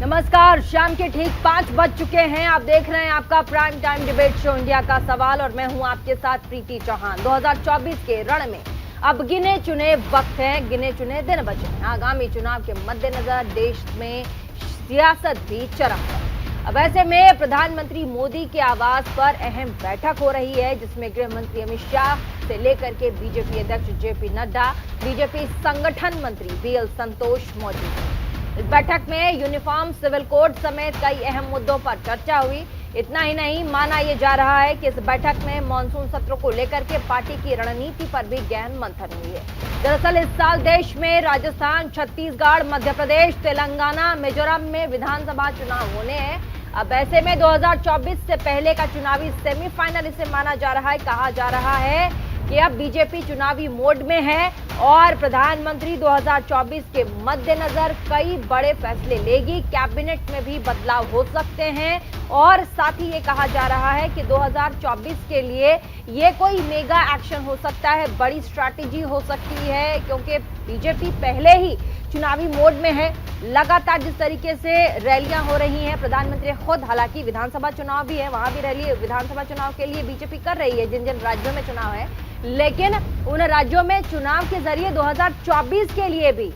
नमस्कार, शाम के ठीक 5 बज चुके हैं। आप देख रहे हैं आपका prime time debate show India का सवाल और मैं हूं आपके साथ प्रीति चौहान। 2024 के रण में अब गिने चुने वक्त हैं, गिने चुने दिन बचे हैं। आगामी चुनाव के मद्देनजर देश में सियासत भी चरम पर। अब ऐसे में प्रधानमंत्री मोदी के आवास पर अहम बैठक हो रही है, जिसमें गृह मंत्री अमित शाह से लेकर के बीजेपी अध्यक्ष जेपी नड्डा, बीजेपी संगठन मंत्री बीएल संतोष मौजूद हैं। इस बैठक में यूनिफॉर्म सिविल कोड समेत कई अहम मुद्दों पर चर्चा हुई। इतना ही नहीं, माना यह जा रहा है कि इस बैठक में मानसून सत्र को लेकर के पार्टी की रणनीति पर भी गहन मंथन हुई है। दरअसल इस साल देश में राजस्थान, छत्तीसगढ़, मध्य प्रदेश, तेलंगाना, मिजोरम में विधानसभा चुनाव होने हैं। अब ऐसे में 2024 से पहले का चुनावी सेमीफाइनल इसे माना जा रहा है। कहा जा रहा है कि अब बीजेपी चुनावी मोड में है और प्रधानमंत्री 2024 के मद्देनजर कई बड़े फैसले लेगी। कैबिनेट में भी बदलाव हो सकते हैं और साथ ही ये कहा जा रहा है कि 2024 के लिए ये कोई मेगा एक्शन हो सकता है, बड़ी स्ट्रैटेजी हो सकती है, क्योंकि बीजेपी पहले ही चुनावी मोड में है। लगातार जिस तरीके से रैलियां हो रही हैं, प्रधानमंत्री खुद, हालांकि विधानसभा चुनाव भी है, वहां भी रैली विधानसभा चुनाव के लिए बीजेपी कर रही है जिन जिन राज्यों में चुनाव है, लेकिन उन राज्यों में चुनाव के जरिए 2024 के लिए भी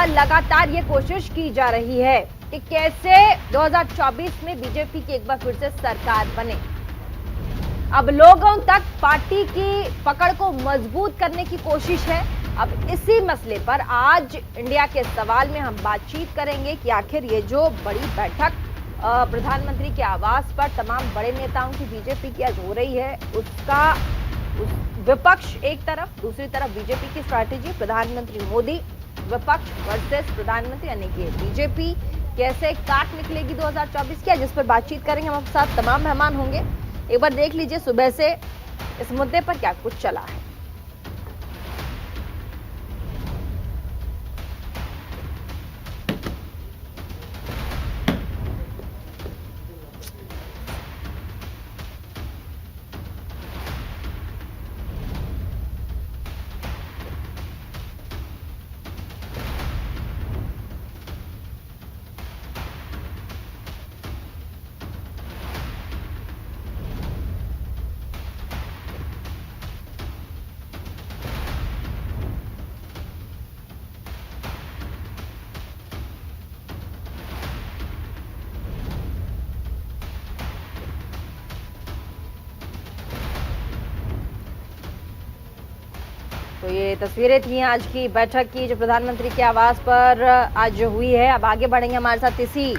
लगातार ये कोशिश की जा रही है कि कैसे 2024 में बीजेपी की एक बार फिर से सरकार बने। अब लोगों तक पार्टी की पकड़ को मजबूत करने की कोशिश है। अब इसी मसले पर आज इंडिया के सवाल में हम बातचीत करेंगे कि आखिर ये जो बड़ी बैठक प्रधानमंत्री के आवास पर तमाम बड़े नेताओं की बीजेपी की आज हो रही है, उसका विपक्ष एक तरफ, दूसरी तरफ बीजेपी की स्ट्रैटेजी, प्रधानमंत्री मोदी विपक्ष वर्सेस प्रधानमंत्री यानी कि बीजेपी, कैसे काट निकलेगी 2024 की, जिस पर बातचीत करेंगे। हमारे साथ तमाम मेहमान होंगे। एक बार देख लीजिए सुबह से इस मुद्दे पर क्या कुछ चला है। तो ये तस्वीरें थी आज की बैठक की जो प्रधानमंत्री के आवास पर आज हुई है। अब आगे बढ़ेंगे, हमारे साथ इसी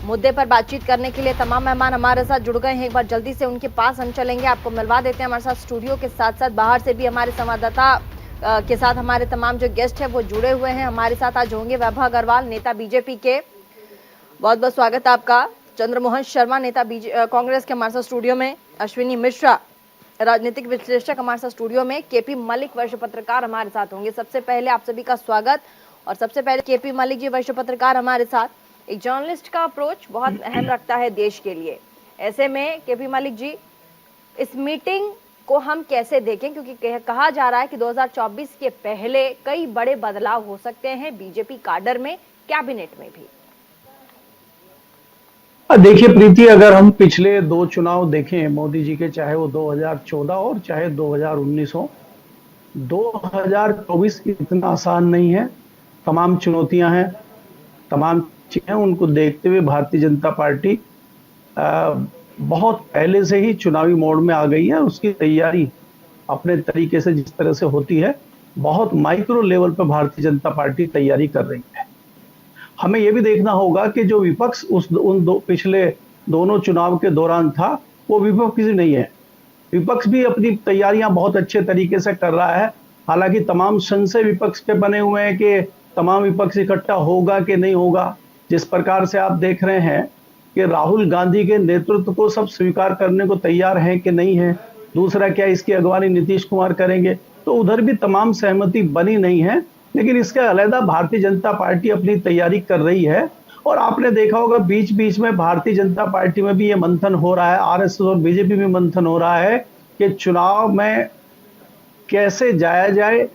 मुद्दे पर बातचीत करने के लिए तमाम मेहमान हमारे साथ जुड़ गए हैं। एक बार जल्दी से उनके पास हम चलेंगे, आपको मिलवा देते हैं। हमारे साथ स्टूडियो के साथ साथ बाहर से भी हमारे संवाददाता के साथ हमारे तमाम जो गेस्ट है वो जुड़े हुए हैं। हमारे साथ आज होंगे वैभव अग्रवाल, नेता बीजेपी के, बहुत बहुत स्वागत आपका। चंद्रमोहन शर्मा, नेता कांग्रेस के, हमारे साथ स्टूडियो में। अश्विनी मिश्रा, राजनीतिक विश्लेषक, हमारे साथ स्टूडियो में। केपी मलिक, वरिष्ठ पत्रकार, हमारे साथ होंगे। सबसे पहले आप सभी का स्वागत। और सबसे पहले केपी मलिक जी, वरिष्ठ पत्रकार, हमारे साथ। एक जर्नलिस्ट का अप्रोच बहुत अहम रखता है देश के लिए। ऐसे में केपी मलिक जी, इस मीटिंग को हम कैसे देखें, क्योंकि कहा जा रहा है कि 2024 के पहले कई बड़े बदलाव हो सकते हैं बीजेपी काडर में, कैबिनेट में भी। देखिए प्रीति, अगर हम पिछले दो चुनाव देखें मोदी जी के, चाहे वो 2014 और चाहे 2019 हो, 2024 इतना आसान नहीं है। तमाम चुनौतियां हैं, तमाम चीजें, उनको देखते हुए भारतीय जनता पार्टी बहुत पहले से ही चुनावी मोड में आ गई है। उसकी तैयारी अपने तरीके से जिस तरह से होती है, बहुत माइक्रो लेवल पर भारतीय जनता पार्टी तैयारी कर रही है। हमें यह भी देखना होगा कि जो विपक्ष पिछले दोनों चुनाव के दौरान था, वो विपक्ष ही नहीं है। विपक्ष भी अपनी तैयारियां बहुत अच्छे तरीके से कर रहा है। हालांकि तमाम संशय विपक्ष के बने हुए हैं कि तमाम विपक्ष इकट्ठा होगा कि नहीं होगा। जिस प्रकार से आप देख रहे हैं कि राहुल गांधी के नेतृत्व को सब स्वीकार करने को तैयार हैं कि नहीं है, दूसरा क्या इसकी अगवानी नीतीश कुमार करेंगे, तो उधर भी तमाम सहमति बनी नहीं है। लेकिन इसके अलग भारतीय जनता पार्टी अपनी तैयारी कर रही है। और आपने देखा होगा बीच बीच में भारतीय जनता पार्टी में भी ये मंथन हो रहा है, आरएसएस और बीजेपी में मंथन हो रहा है कि चुनाव में कैसे जाया जाए।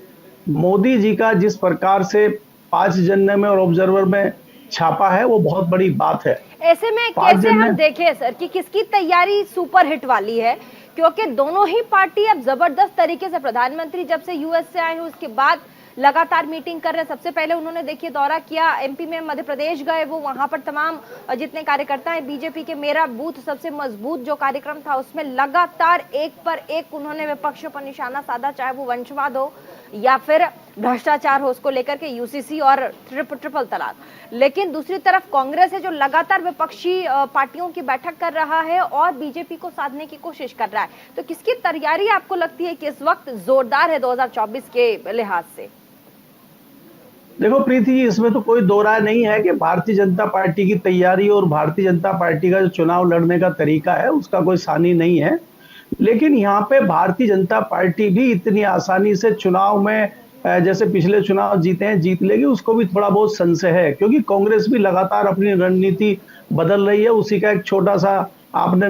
मोदी जी का जिस प्रकार से 5 जनवरी में और ऑब्जर्वर में छापा है, वो बहुत बड़ी बात है। ऐसे में कैसे हम देखें सर कि किसकी तैयारी सुपर हिट वाली है, क्योंकि दोनों ही पार्टी अब जबरदस्त तरीके से, प्रधानमंत्री जब से यूएस से आए हैं उसके बाद लगातार मीटिंग कर रहे हैं। सबसे पहले उन्होंने देखिए दौरा किया एमपी में, मध्य प्रदेश गए, वो वहां पर तमाम जितने कार्यकर्ता हैं बीजेपी के, मेरा बूथ सबसे मजबूत जो कार्यक्रम था उसमें लगातार एक पर एक उन्होंने विपक्षों पर निशाना साधा, चाहे वो वंशवाद हो या फिर भ्रष्टाचार हो, उसको लेकर के यूसीसी और ट्रिपल तलाक। लेकिन दूसरी तरफ कांग्रेस है जो लगातार विपक्षी पार्टियों की बैठक कर रहा है और बीजेपी को साधने की कोशिश कर रहा है। तो किसकी तैयारी आपको लगती है कि इस वक्त जोरदार है 2024 के लिहाज से? देखो प्रीति जी, इसमें तो कोई दो राय नहीं है कि भारतीय जनता पार्टी की तैयारी और भारतीय जनता पार्टी का जो चुनाव लड़ने का तरीका है उसका कोई सानी नहीं है। लेकिन यहाँ पे भारतीय जनता पार्टी भी इतनी आसानी से चुनाव में जैसे पिछले चुनाव जीते हैं जीत लेगी, उसको भी थोड़ा बहुत संशय है, क्योंकि कांग्रेस भी लगातार अपनी रणनीति बदल रही है। उसी का एक छोटा सा आपने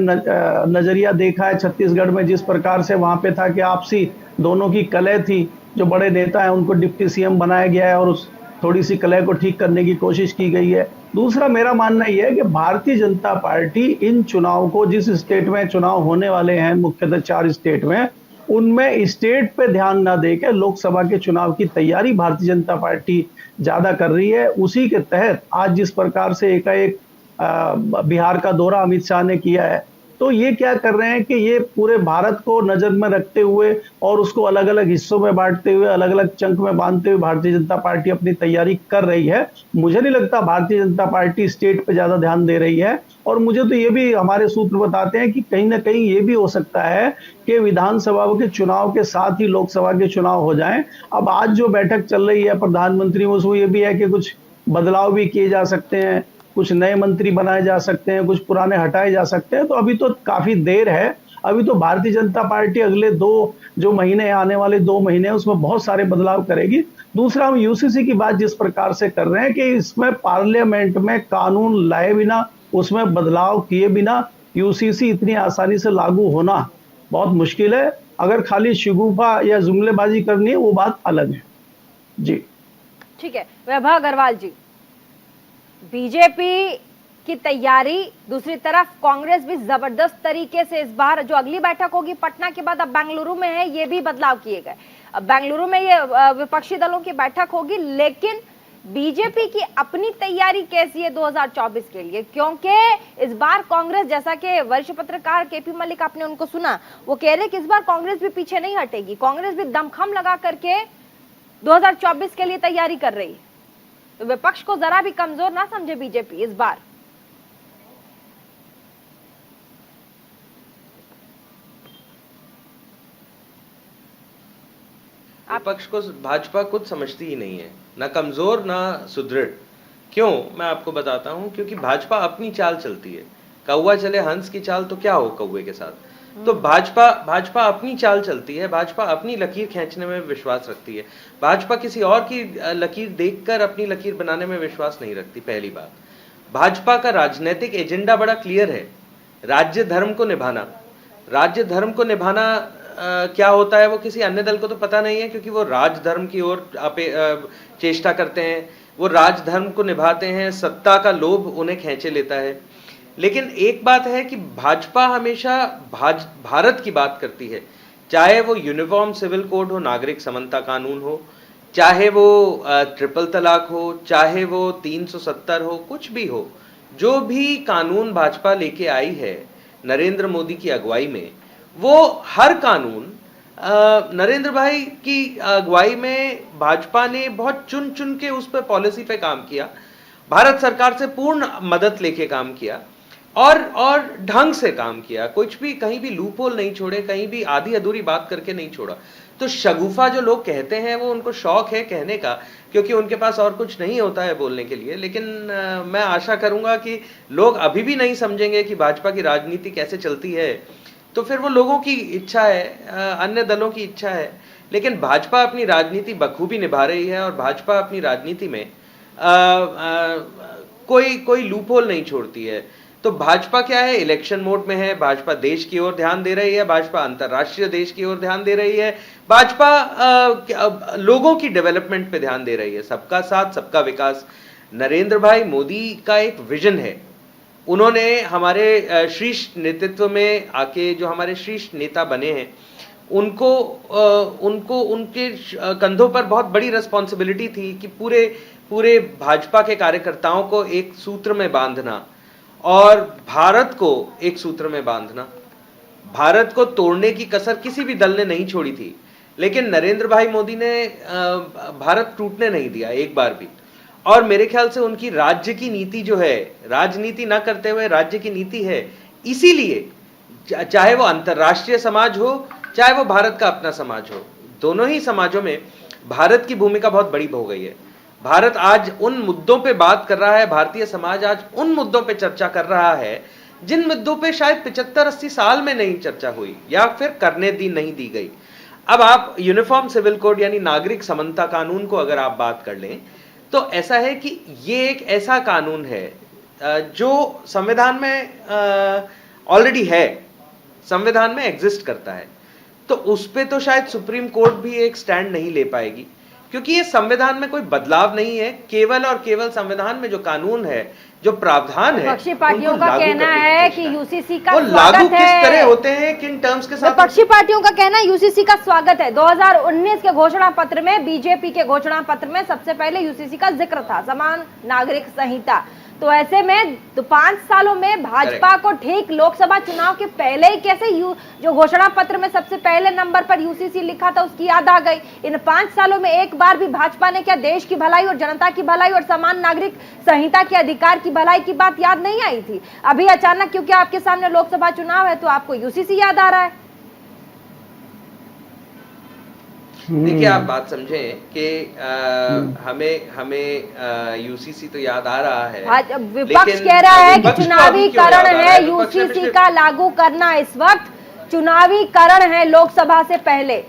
नजरिया देखा है छत्तीसगढ़ में, जिस प्रकार से वहां पे था कि आपसी दोनों की कलह थी, जो बड़े नेता है उनको डिप्टी सीएम बनाया गया है और उस थोड़ी सी कलह को ठीक करने की कोशिश की गई है। दूसरा मेरा मानना यह है कि भारतीय जनता पार्टी इन चुनाव को, जिस स्टेट में चुनाव होने वाले हैं मुख्यतः 4 स्टेट में, उनमें स्टेट पे ध्यान ना देकर लोकसभा के चुनाव की तैयारी भारतीय जनता पार्टी ज्यादा कर रही है। उसी के तहत आज जिस प्रकार से एकाएक बिहार का दौरा अमित शाह ने किया है, तो ये क्या कर रहे हैं कि ये पूरे भारत को नजर में रखते हुए और उसको अलग अलग हिस्सों में बांटते हुए, अलग अलग चंक में बांधते हुए भारतीय जनता पार्टी अपनी तैयारी कर रही है। मुझे नहीं लगता भारतीय जनता पार्टी स्टेट पे ज्यादा ध्यान दे रही है। और मुझे तो ये भी हमारे सूत्र बताते हैं कि कहीं ना कहीं ये भी हो सकता है कि विधानसभा के चुनाव के साथ ही लोकसभा के चुनाव हो जाएं। अब आज जो बैठक चल रही है प्रधानमंत्री, उसमें ये भी है कि कुछ बदलाव भी किए जा सकते हैं, कुछ नए मंत्री बनाए जा सकते हैं, कुछ पुराने हटाए जा सकते हैं। तो अभी तो काफी देर है। अभी तो भारतीय जनता पार्टी अगले जो महीने, आने वाले 2 महीने, उसमें बहुत सारे बदलाव करेगी। दूसरा, हम यूसीसी की बात जिस प्रकार से कर रहे हैं कि इसमें पार्लियामेंट में कानून लाए बिना, उसमें बदलाव किए बिना यूसीसी इतनी आसानी से लागू होना बहुत मुश्किल है। अगर खाली शिगुफा या जुमलेबाजी करनी है वो बात अलग है। जी ठीक है। वैभव अग्रवाल जी, बीजेपी की तैयारी, दूसरी तरफ कांग्रेस भी जबरदस्त तरीके से इस बार जो अगली बैठक होगी पटना के बाद अब बेंगलुरु में है, ये भी बदलाव किए गए। अब बेंगलुरु में ये विपक्षी दलों की बैठक होगी, लेकिन बीजेपी की अपनी तैयारी कैसी है 2024 के लिए? क्योंकि इस बार कांग्रेस, जैसा कि वरिष्ठ पत्रकार केपी मलिक, आपने उनको सुना, वो कह रहे कि इस बार कांग्रेस भी पीछे नहीं हटेगी, कांग्रेस भी दमखम लगा करके 2024 के लिए तैयारी कर रही है। तो विपक्ष को जरा भी कमजोर ना समझे बीजेपी इस बार। विपक्ष को भाजपा खुद समझती ही नहीं है, ना कमजोर ना सुदृढ़। क्यों, मैं आपको बताता हूं। क्योंकि भाजपा अपनी चाल चलती है। कौवा चले हंस की चाल तो क्या हो कौवे के साथ। तो भाजपा अपनी चाल चलती है। भाजपा अपनी लकीर खींचने में विश्वास रखती है। भाजपा किसी और की लकीर देखकर अपनी लकीर बनाने में विश्वास नहीं रखती। पहली बात, भाजपा का राजनीतिक एजेंडा बड़ा क्लियर है, राज्य धर्म को निभाना। राज्य धर्म को निभाना क्या होता है वो किसी अन्य दल को तो पता नहीं है, क्योंकि वो राजधर्म की ओर चेष्टा करते हैं, वो राजधर्म को निभाते हैं, सत्ता का लोभ उन्हें खींचे लेता है। लेकिन एक बात है कि भाजपा हमेशा भारत की बात करती है, चाहे वो यूनिफॉर्म सिविल कोड हो, नागरिक समानता कानून हो, चाहे वो ट्रिपल तलाक हो, चाहे वो 370 हो, कुछ भी हो। जो भी कानून भाजपा लेके आई है नरेंद्र मोदी की अगुवाई में, वो हर कानून नरेंद्र भाई की अगुवाई में भाजपा ने बहुत चुन चुन के उस पर पॉलिसी पे काम किया, भारत सरकार से पूर्ण मदद लेके काम किया और ढंग से काम किया। कुछ भी कहीं भी लूपहोल नहीं छोड़े, कहीं भी आधी अधूरी बात करके नहीं छोड़ा। तो शगुफा जो लोग कहते हैं वो उनको शौक है कहने का, क्योंकि उनके पास और कुछ नहीं होता है बोलने के लिए। लेकिन मैं आशा करूंगा कि लोग अभी भी नहीं समझेंगे कि भाजपा की राजनीति कैसे चलती है। तो फिर वो लोगों की इच्छा है, अन्य दलों की इच्छा है। लेकिन भाजपा अपनी राजनीति बखूबी निभा रही है और भाजपा अपनी राजनीति में कोई लूपहोल नहीं छोड़ती है। तो भाजपा क्या है, इलेक्शन मोड में है। भाजपा देश की ओर ध्यान दे रही है, भाजपा अंतर्राष्ट्रीय देश की ओर ध्यान दे रही है, भाजपा लोगों की डेवलपमेंट पे ध्यान दे रही है, सबका साथ सबका विकास। नरेंद्र भाई मोदी का एक विजन है। उन्होंने हमारे शीर्ष नेतृत्व में आके जो हमारे शीर्ष नेता बने हैं, उनको उनके कंधों पर बहुत बड़ी रिस्पॉन्सिबिलिटी थी कि पूरे भाजपा के कार्यकर्ताओं को एक सूत्र में बांधना और भारत को एक सूत्र में बांधना। भारत को तोड़ने की कसर किसी भी दल ने नहीं छोड़ी थी, लेकिन नरेंद्र भाई मोदी ने भारत टूटने नहीं दिया एक बार भी। और मेरे ख्याल से उनकी राज्य की नीति जो है, राजनीति ना करते हुए राज्य की नीति है, इसीलिए चाहे वो अंतर्राष्ट्रीय समाज हो चाहे वो भारत का अपना समाज हो, दोनों ही समाजों में भारत की भूमिका बहुत बड़ी हो गई है। भारत आज उन मुद्दों पे बात कर रहा है, भारतीय समाज आज उन मुद्दों पे चर्चा कर रहा है जिन मुद्दों पे शायद 75-80 साल में नहीं चर्चा हुई या फिर करने नहीं दी गई। अब आप यूनिफॉर्म सिविल कोड यानी नागरिक समानता कानून को अगर आप बात कर लें तो ऐसा है कि ये एक ऐसा कानून है जो संविधान में ऑलरेडी है, संविधान में एग्जिस्ट करता है, तो उस पे तो शायद सुप्रीम कोर्ट भी एक स्टैंड नहीं ले पाएगी, क्योंकि ये संविधान में कोई बदलाव नहीं है। केवल और केवल संविधान में जो कानून है, जो प्रावधान है, विपक्षी पार्टियों का कहना है कि यूसीसी का लागू स्वागत है। किस तरह होते हैं, किन टर्म्स के साथ? विपक्षी पार्टियों का कहना है यूसीसी का स्वागत है। 2019 के घोषणा पत्र में, बीजेपी के घोषणा पत्र में सबसे पहले यूसीसी का जिक्र था, समान नागरिक संहिता। तो ऐसे में तो 5 सालों में भाजपा को ठीक लोकसभा चुनाव के पहले ही कैसे जो घोषणा पत्र में सबसे पहले नंबर पर यूसीसी लिखा था उसकी याद आ गई। इन 5 सालों में एक बार भी भाजपा ने क्या देश की भलाई और जनता की भलाई और समान नागरिक संहिता के अधिकार की भलाई की बात याद नहीं आई थी? अभी अचानक क्योंकि आपके सामने लोकसभा चुनाव है तो आपको यूसीसी याद आ रहा है? देखिए, आप बात समझें कि हमें यूसीसी तो याद आ रहा है, विपक्ष कह रहा है कि चुनावीकरण है यूसीसी का लागू करना, इस वक्त चुनावीकरण है लोकसभा से पहले।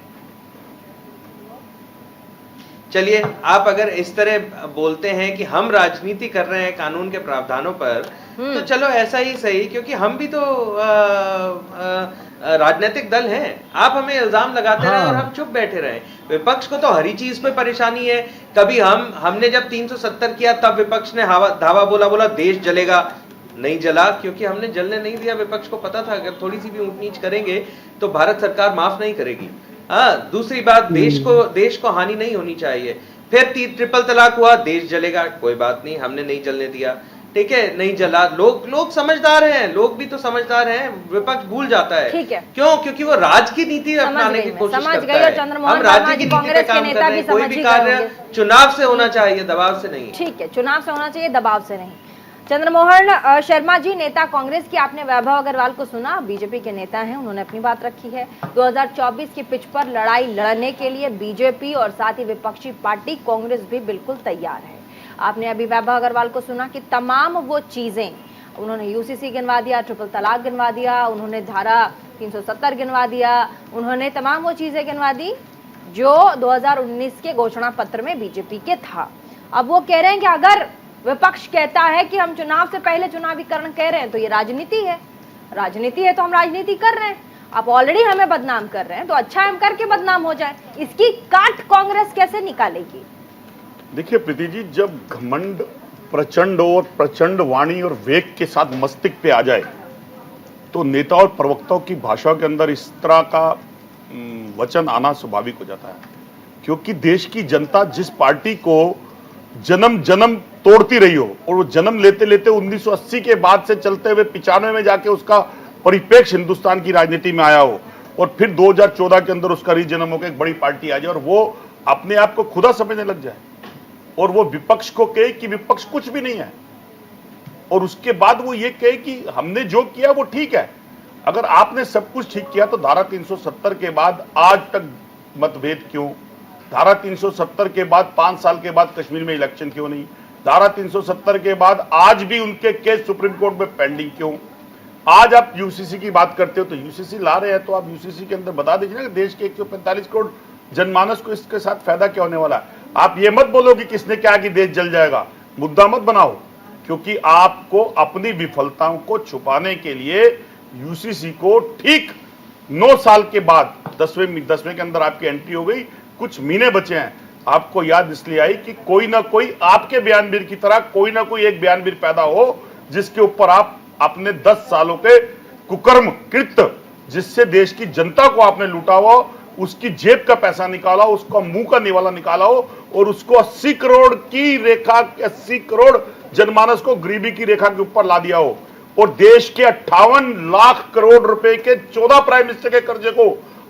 चलिए, आप अगर इस तरह बोलते हैं कि हम राजनीति कर रहे हैं कानून के प्रावधानों पर, तो चलो ऐसा ही सही, क्योंकि हम भी तो राजनीतिक दल हैं। आप हमें इल्जाम लगाते रहे और हम चुप बैठे रहे। विपक्ष को तो हर ही चीज पे परेशानी है। कभी हमने जब 370 किया तब विपक्ष ने धावा बोला देश जलेगा, नहीं जला, क्योंकि हमने जलने नहीं दिया। विपक्ष को पता था अगर थोड़ी सी भी ऊंच नीच करेंगे तो भारत सरकार माफ नहीं करेगी। दूसरी बात, देश को हानि नहीं होनी चाहिए। फिर ट्रिपल तलाक हुआ, देश जलेगा, कोई बात नहीं, हमने नहीं जलने दिया, ठीक है, नहीं जला। लोग समझदार हैं, लोग भी तो समझदार हैं, विपक्ष भूल जाता है। ठीक है, क्यों? क्योंकि वो राज की नीति अपनाने की कोशिश करता है। हम राज्य की नीति पे काम कर रहे हैं। कोई भी कार्य चुनाव से होना चाहिए, दबाव से नहीं। ठीक है, चुनाव से होना चाहिए, दबाव से नहीं। चंद्रमोहन शर्मा जी, नेता कांग्रेस की, आपने वैभव अग्रवाल को सुना, बीजेपी के नेता हैं, उन्होंने अपनी बात रखी है। 2024 की पिच पर लड़ाई लड़ने के लिए बीजेपी और साथ ही विपक्षी पार्टी कांग्रेस भी बिल्कुल तैयार है। आपने अभी वैभव अग्रवाल को सुना कि तमाम वो चीजें, उन्होंने यूसीसी गिनवा दिया, ट्रिपल तलाक गिनवा दिया, उन्होंने धारा 370 गिनवा दिया, उन्होंने तमाम वो चीजें गिनवा दी जो 2019 के घोषणा पत्र में बीजेपी के था। अब वो कह रहे हैं कि अगर विपक्ष कहता है कि हम चुनाव से पहले चुनावीकरण कह रहे हैं तो ये राजनीति है, राजनीति है तो हम राजनीति कर रहे हैं। आप ऑलरेडी हमें बदनाम कर रहे हैं तो अच्छा हम करके बदनाम हो जाए। इसकी काट कांग्रेस कैसे निकालेगी? देखिए प्रीति जी, जब घमंड प्रचंड और प्रचंड वाणी और वेग के साथ मस्तिष्क पे आ जाए तो नेता और प्रवक्ताओं की भाषा के अंदर इस तरह का वचन आना स्वाभाविक हो जाता है, क्योंकि देश की जनता जिस पार्टी को जन्म तोड़ती रही हो और वो जन्म लेते लेते 1980 के बाद से चलते हुए 95 में जाके उसका परिप्रेक्ष्य हिंदुस्तान की राजनीति में आया हो और फिर 2014 के अंदर उसका रीजन्म होकर एक बड़ी पार्टी आ जाए और वो अपने आप को खुदा समझने लग जाए और वो विपक्ष को कहे कि विपक्ष कुछ भी नहीं है और उसके बाद वो ये कहे कि हमने जो किया वो ठीक है। अगर आपने सब कुछ ठीक किया तो धारा 370 के बाद आज तक मतभेद क्यों? धारा 370 के बाद 5 साल के बाद कश्मीर में इलेक्शन क्यों नहीं? धारा 370 के बाद आज भी उनके केस सुप्रीम कोर्ट में पेंडिंग क्यों? आज आप यूसीसी की बात करते हो तो यूसीसी ला रहे हैं तो आप यूसीसी के अंदर बता दीजिए ना कि देश के 145 करोड़ जनमानस को इसके साथ फायदा क्या होने वाला है। आप ये मत बोलो कि किसने क्या कि देश जल जाएगा, मुद्दा मत बनाओ, क्योंकि आपको अपनी विफलताओं को छुपाने के लिए यूसीसी को ठीक 9 साल के बाद 10वें के अंदर आपकी एंट्री हो गई, कुछ महीने बचे हैं, आपको याद इसलिए आई कि कोई ना कोई आपके बयानवीर की तरह कोई ना कोई एक बयानवीर पैदा हो जिसके ऊपर आप अपने 10 सालों के कुकर्म कृत्य, जिससे देश की जनता को आपने लूटा हो, उसकी जेब का पैसा निकाला, उसका मुंह का निवाला निकाला हो और उसको 80 करोड़ की रेखा, 80 करोड़ जनमानस को गरीबी की रेखा के ऊपर ला दिया हो और देश के 58 लाख करोड़ रुपए के 14 प्राइम मिनिस्टर के कर्जे को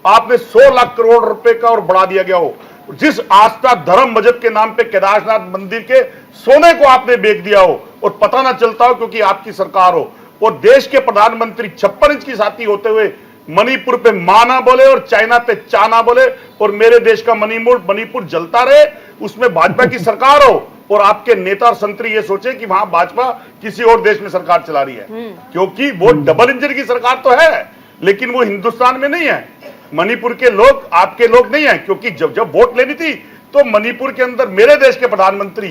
आपने 100 लाख करोड़ रुपए का और बढ़ा दिया गया हो। जिस आस्था धर्म मजहब के नाम पे केदारनाथ मंदिर के सोने को आपने बेच दिया हो और पता ना चलता हो क्योंकि आपकी सरकार हो, और देश के प्रधानमंत्री 56 इंच की छाती होते हुए मणिपुर पे मां ना बोले और चाइना पे चा ना बोले और मेरे देश का मणिपुर जलता रहे, उसमें भाजपा की सरकार हो और आपके नेता और संतरी ये सोचे कि वहां भाजपा किसी और देश में सरकार चला रही है, क्योंकि वो डबल इंजन की सरकार तो है लेकिन वो हिंदुस्तान में नहीं है। मणिपुर के लोग आपके लोग नहीं है, क्योंकि जब वोट लेनी थी तो मणिपुर के अंदर मेरे देश के प्रधानमंत्री